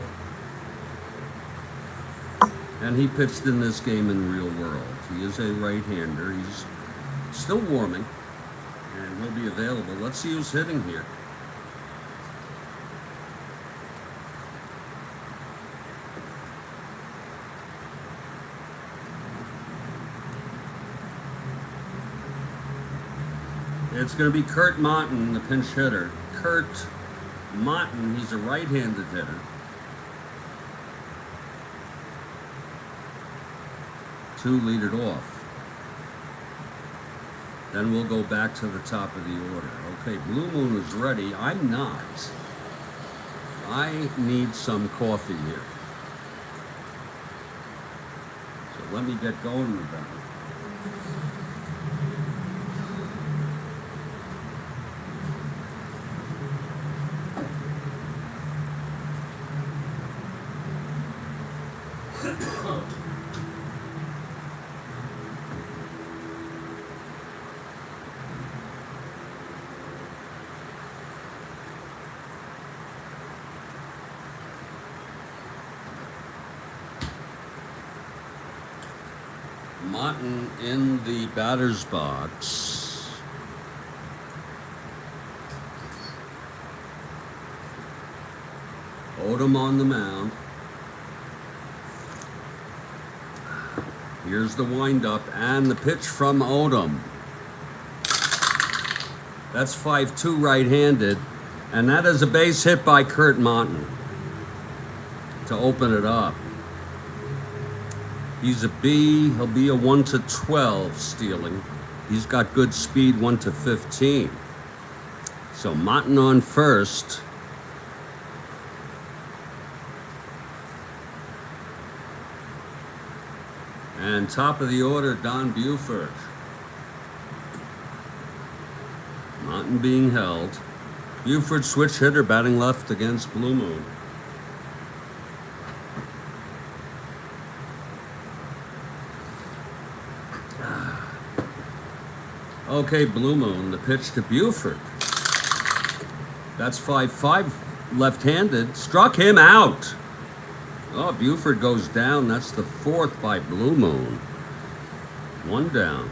And he pitched in this game in real world. He is a right-hander. He's still warming, and he'll be available. Let's see who's hitting here. It's going to be Kurt Martin, the pinch hitter. Kurt Martin, he's a right-handed hitter. To lead it off. Then we'll go back to the top of the order. Okay, Blue Moon is ready. I'm not. I need some coffee here. So let me get going with that. Martin in the batter's box. Odom on the mound. Here's the windup and the pitch from Odom. That's 5-2 right-handed, and that is a base hit by Kurt Martin to open it up. He's a B. He'll be a 1-12 stealing. He's got good speed, 1-15. So Martin on first. And top of the order, Don Buford. Martin being held. Buford switch hitter, batting left against Blue Moon. Okay, Blue Moon, the pitch to Buford. That's 5-5 left-handed. Struck him out. Oh, Buford goes down. That's the 4th by Blue Moon. 1 down.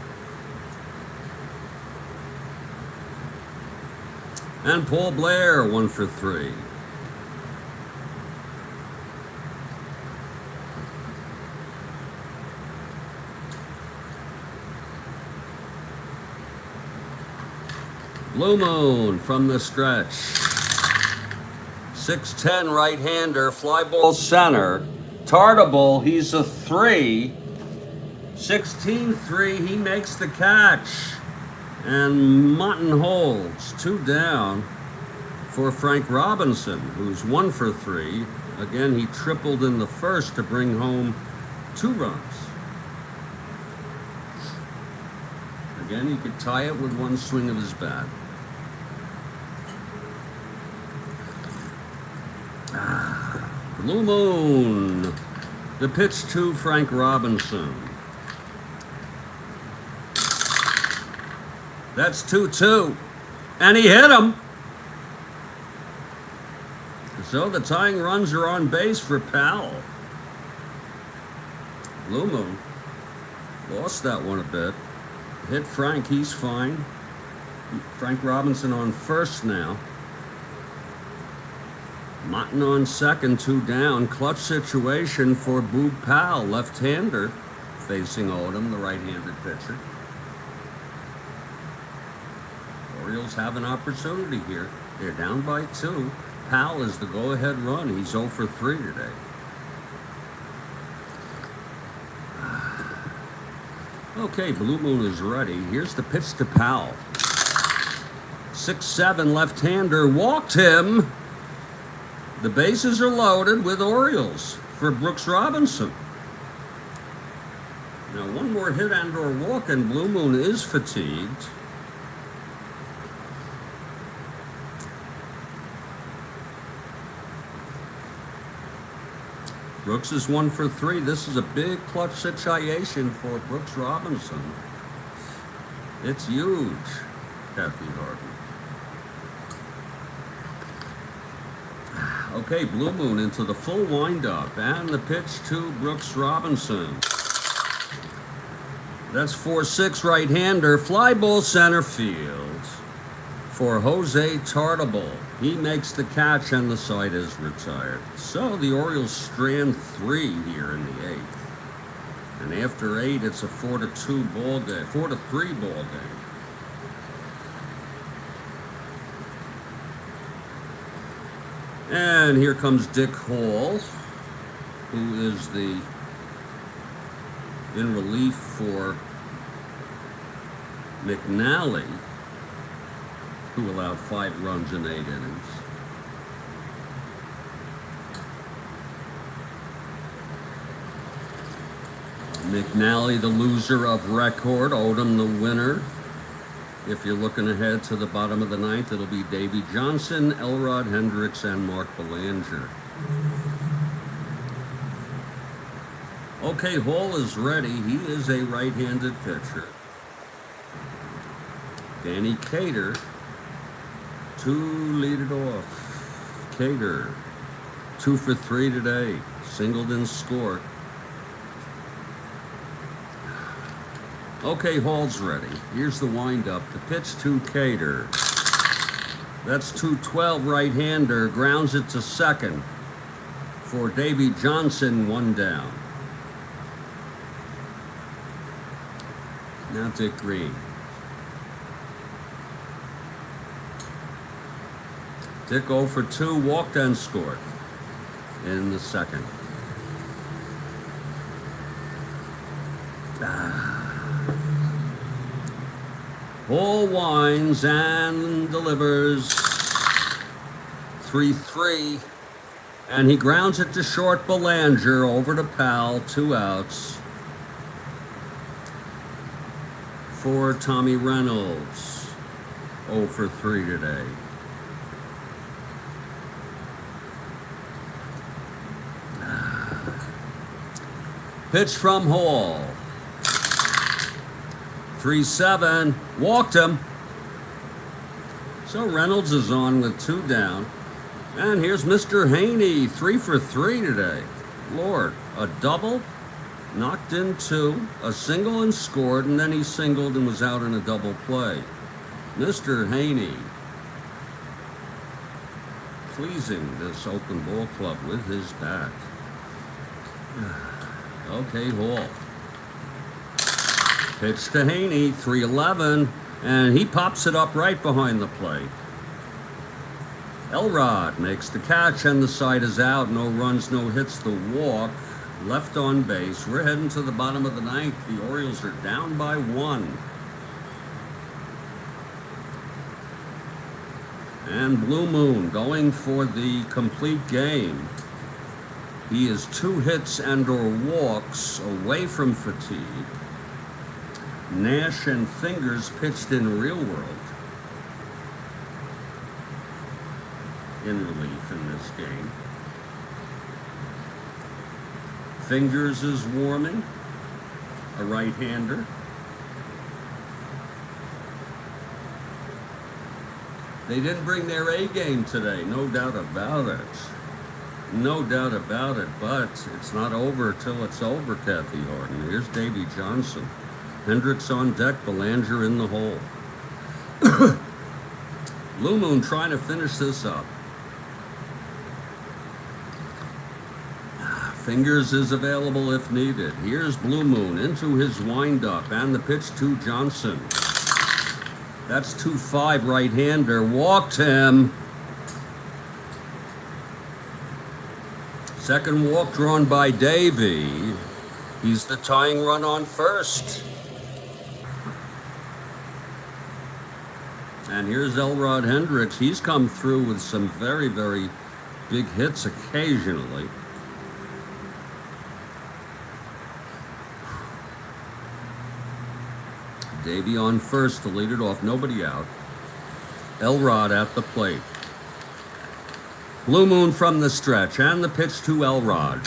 And Paul Blair, 1 for 3. Blue Moon from the stretch. 6'10 right-hander, fly ball center. Tartable, he's a 3. 16-3, he makes the catch. And Mutton holds 2 down for Frank Robinson, who's 1 for 3. Again, he tripled in the first to bring home 2 runs. Again, he could tie it with 1 swing of his bat. Blue Moon. The pitch to Frank Robinson. That's 2-2. And he hit him. So the tying runs are on base for Powell. Blue Moon lost that one a bit. Hit Frank, he's fine. Frank Robinson on first now. Mutton on second, 2 down. Clutch situation for Boog Powell, left-hander, facing Odom, the right-handed pitcher. Orioles have an opportunity here. They're down by 2. Powell is the go-ahead run. He's 0 for 3 today. Okay, Blue Moon is ready. Here's the pitch to Powell. 6-7 left-hander, walked him. The bases are loaded with Orioles for Brooks Robinson. Now, 1 more hit and or walk, and Blue Moon is fatigued. Brooks is 1 for 3. This is a big clutch situation for Brooks Robinson. It's huge, Kathy Harden. Okay, Blue Moon into the full windup, and the pitch to Brooks Robinson. That's 4-6 right-hander, fly ball center field for Jose Tartable. He makes the catch, and the side is retired. So the Orioles strand 3 here in the 8th. And after 8, it's a 4-2 ball game, 4-3 ball game. And here comes Dick Hall, who is in relief for McNally, who allowed 5 runs in 8 innings. McNally, the loser of record. Odom, the winner. If you're looking ahead to the bottom of the 9th, it'll be Davey Johnson, Elrod Hendricks, and Mark Belanger. Okay, Hall is ready. He is a right-handed pitcher. Danny Cater to lead it off. Cater, 2 for 3 today. Singled and scored. Okay, Hall's ready. Here's the windup. The pitch to Cater. That's 2-12 right-hander. Grounds it to second for Davey Johnson, 1 down. Now Dick Green. Dick 0 for 2, walked and scored in the second. Hall winds and delivers 3-3, and he grounds it to short. Belanger over to Powell, 2 outs for Tommy Reynolds, 0 for 3 today. Pitch from Hall. 3-7, walked him. So Reynolds is on with 2 down. And here's Mr. Haney, 3 for 3 today. Lord, a double, knocked in 2, a single and scored, and then he singled and was out in a double play. Mr. Haney pleasing this Oakland Ball Club with his bat. Okay, Hall. Pitch to Haney, 3-11, and he pops it up right behind the plate. Elrod makes the catch, and the side is out. No runs, no hits, the walk. left on base. We're heading to the bottom of the ninth. The Orioles are down by 1. And Blue Moon going for the complete game. He is 2 hits and or walks away from fatigue. Nash and Fingers pitched in real world in relief in this game. Fingers is warming, a right-hander. They didn't bring their A game today, no doubt about it. No doubt about it, but it's not over till it's over, Kathy Harden. Here's Davy Johnson. Hendricks on deck, Belanger in the hole. Blue Moon trying to finish this up. Fingers is available if needed. Here's Blue Moon into his windup and the pitch to Johnson. That's 2-5 right-hander. Walked him. Second walk drawn by Davy. He's the tying run on first. And here's Elrod Hendricks. He's come through with some very, very big hits occasionally. Davy on first to lead it off, nobody out. Elrod at the plate. Blue Moon from the stretch, and the pitch to Elrod.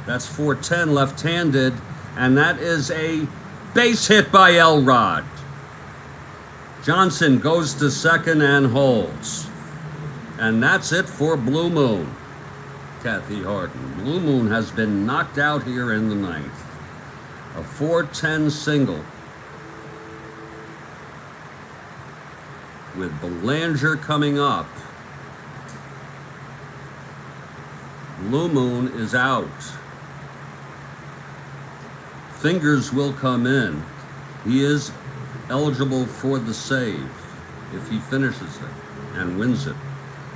That's 4-10 left-handed, and that is a base hit by Elrod. Johnson goes to second and holds. And that's it for Blue Moon, Kathy Harden. Blue Moon has been knocked out here in the ninth. A 4-10 single. With Belanger coming up. Blue Moon is out. Fingers will come in. He is eligible for the save if he finishes it and wins it.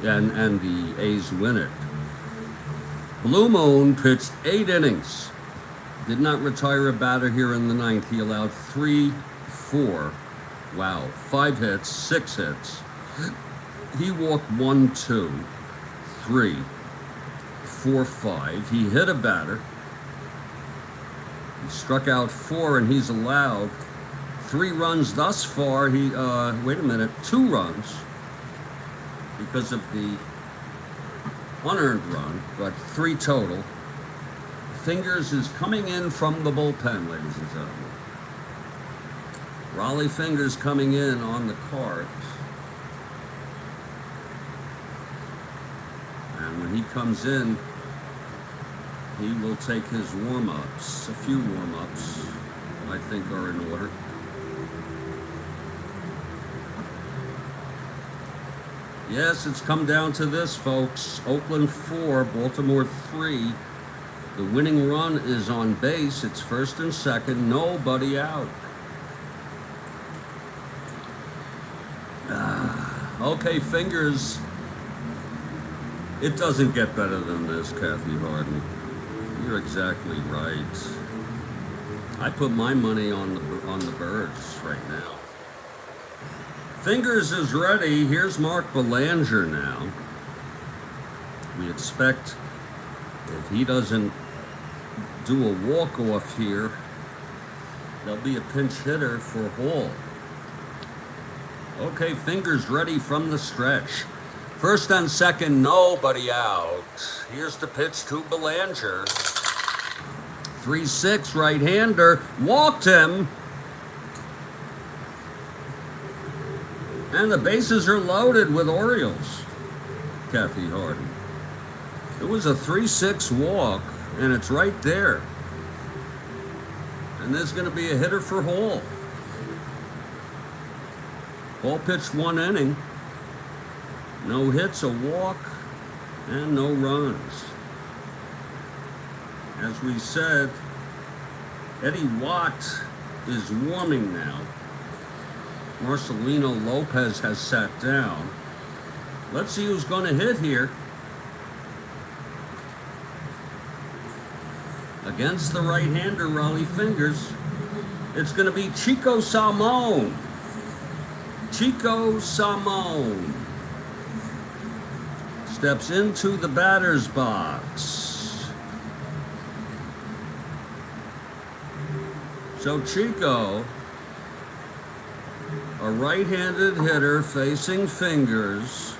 And the A's win it. Blue Moon pitched 8 innings. Did not retire a batter here in the ninth. He allowed 5 hits, 6 hits. He walked 1, 2, 3, 4, 5. He hit a batter. He struck out 4, and he's allowed 3 runs thus far. 2 runs because of the unearned run, but 3 total. Fingers is coming in from the bullpen, ladies and gentlemen. Raleigh Fingers coming in on the cart. And when he comes in, he will take his warm-ups. A few warm-ups, I think, are in order. Yes, it's come down to this, folks. Oakland 4, Baltimore 3. The winning run is on base. It's first and second, nobody out. Okay, Fingers. It doesn't get better than this, Kathy Harden. You're exactly right. I put my money on the Birds right now. Fingers is ready. Here's Mark Belanger now. We expect if he doesn't do a walk-off here, there'll be a pinch hitter for Hall. Okay, Fingers ready from the stretch. First and second, nobody out. Here's the pitch to Belanger. 3-6 right-hander. Walked him. And the bases are loaded with Orioles, Kathy Harden. It was a 3-6 walk, and it's right there. And there's going to be a hitter for Hall. Hall pitched 1 inning. No hits, a walk, and no runs. As we said, Eddie Watt is warming now. Marcelino Lopez has sat down. Let's see who's going to hit here. Against the right-hander, Raleigh Fingers. It's going to be Chico Salmon. Chico Salmon steps into the batter's box. So Chico, a right-handed hitter facing Fingers.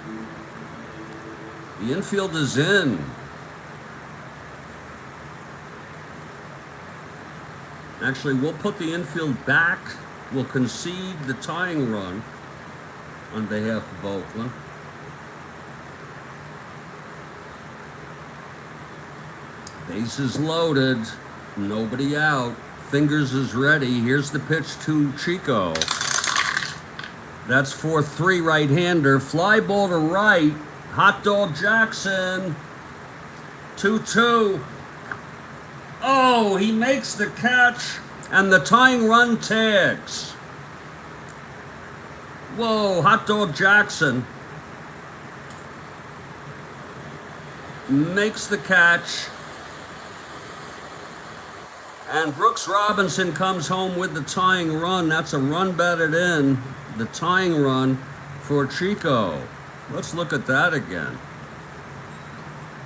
The infield is in. Actually, we'll put the infield back. We'll concede the tying run on behalf of Oakland. Bases loaded, nobody out. Fingers is ready. Here's the pitch to Chico. That's 4-3 right-hander. Fly ball to right. Hot Dog Jackson. 2-2. Oh, he makes the catch, and the tying run tags. Whoa, Hot Dog Jackson makes the catch, and Brooks Robinson comes home with the tying run. That's a run batted in, the tying run for Chico. Let's look at that again.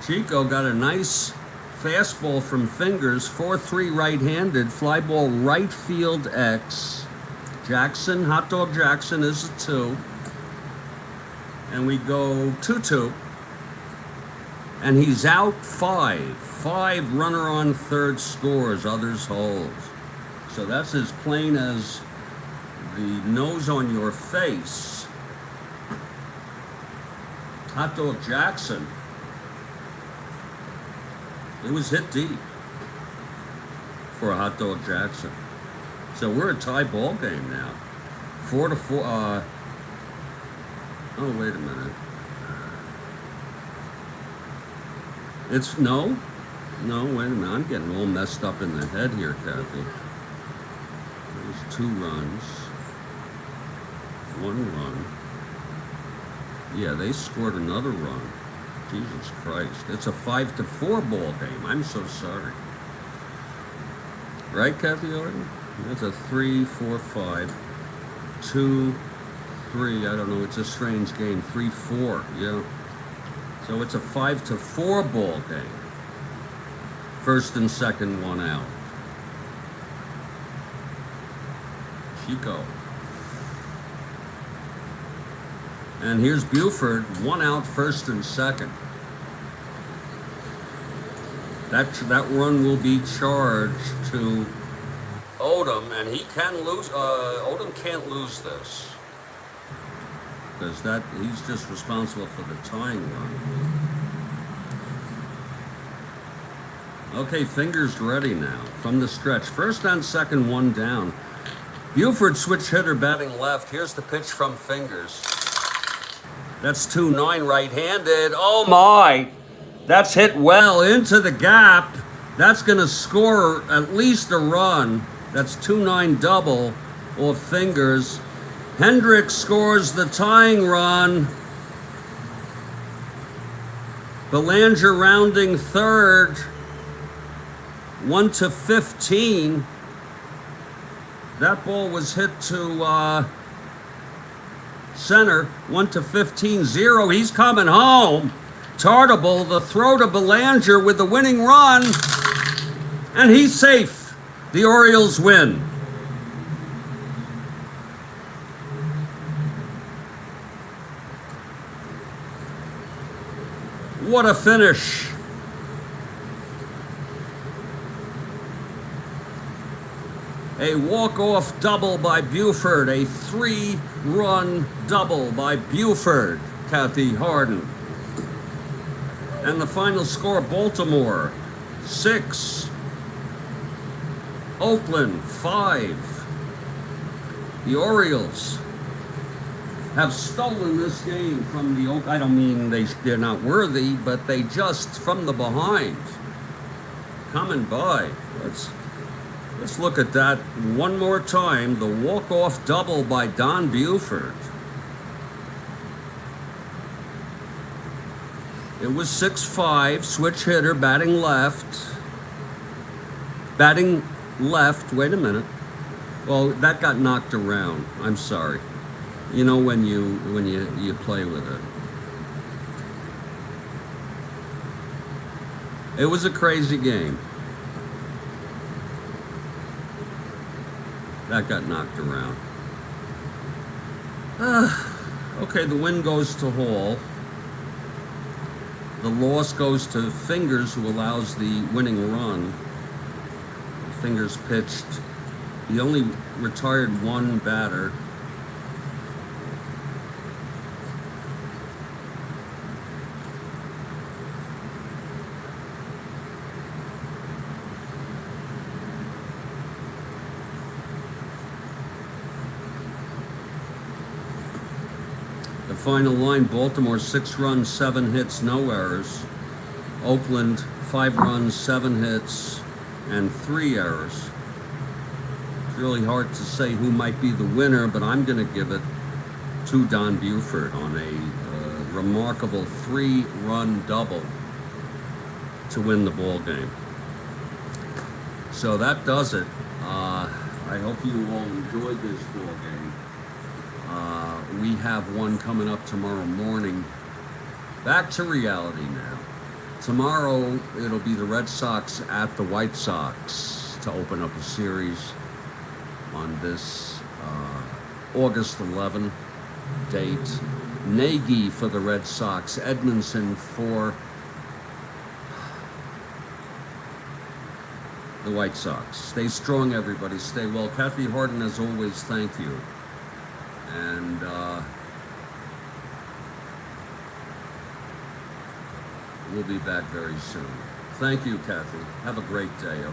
Chico got a nice fastball from Fingers, 4-3 right-handed, fly ball right field X. Jackson, Hot Dog Jackson is a 2. And we go 2-2. And he's out 5. 5 runner on third scores, others holds. So that's as plain as the nose on your face. Hot Dog Jackson. It was hit deep for a Hot Dog Jackson. So we're a tie ball game now. 4-4. Oh, wait a minute. It's no, wait a minute. I'm getting all messed up in the head here, Kathy. There's 2 runs. 1 run. Yeah, they scored another run. Jesus Christ. It's a 5-4 ball game. I'm so sorry. Right, Kathy Orton? That's a 3-4-5. 2-3. I don't know. It's a strange game. 3-4. Yeah. So it's a 5-4 ball game. First and second, 1 out. Chico. And here's Buford, 1 out, first and second. That run will be charged to Odom, and he can lose. Odom can't lose this because he's just responsible for the tying run. Okay, Fingers ready now from the stretch. First on second, 1 down. Buford switch hitter batting left. Here's the pitch from Fingers. That's 2-9 right-handed. Oh my! That's hit well into the gap. That's going to score at least a run. That's 2-9 double off Fingers. Hendricks scores the tying run. Belanger rounding third. 1-15. That ball was hit to center. 1-15-0. He's coming home. Tartable, the throw to Belanger with the winning run. And he's safe. The Orioles win. What a finish. A walk-off double by Buford. A 3-run double by Buford, Kathy Harden. And the final score, Baltimore 6, Oakland 5. The Orioles have stolen this game from the Oakland. I don't mean they're not worthy, but they just, from the behind, coming by. Let's look at that one more time. The walk-off double by Don Buford. It was 6-5, switch hitter, batting left. Batting left, wait a minute. Well, that got knocked around. I'm sorry. You know when you play with it. It was a crazy game. That got knocked around. Okay, the win goes to Hall. The loss goes to Fingers, who allows the winning run. Fingers pitched. He only retired one batter. The final line, Baltimore 6 runs, 7 hits, no errors. Oakland 5 runs, 7 hits, and 3 errors. It's really hard to say who might be the winner, but I'm going to give it to Don Buford on a remarkable 3-run double to win the ball game. So that does it. I hope you all enjoyed this ball game. We have one coming up tomorrow morning. Back to reality now. Tomorrow, it'll be the Red Sox at the White Sox to open up a series on this August 11 date. Nagy for the Red Sox, Edmondson for the White Sox. Stay strong, everybody. Stay well. Kathy Harden, as always, thank you. And we'll be back very soon. Thank you, Kathy. Have a great day.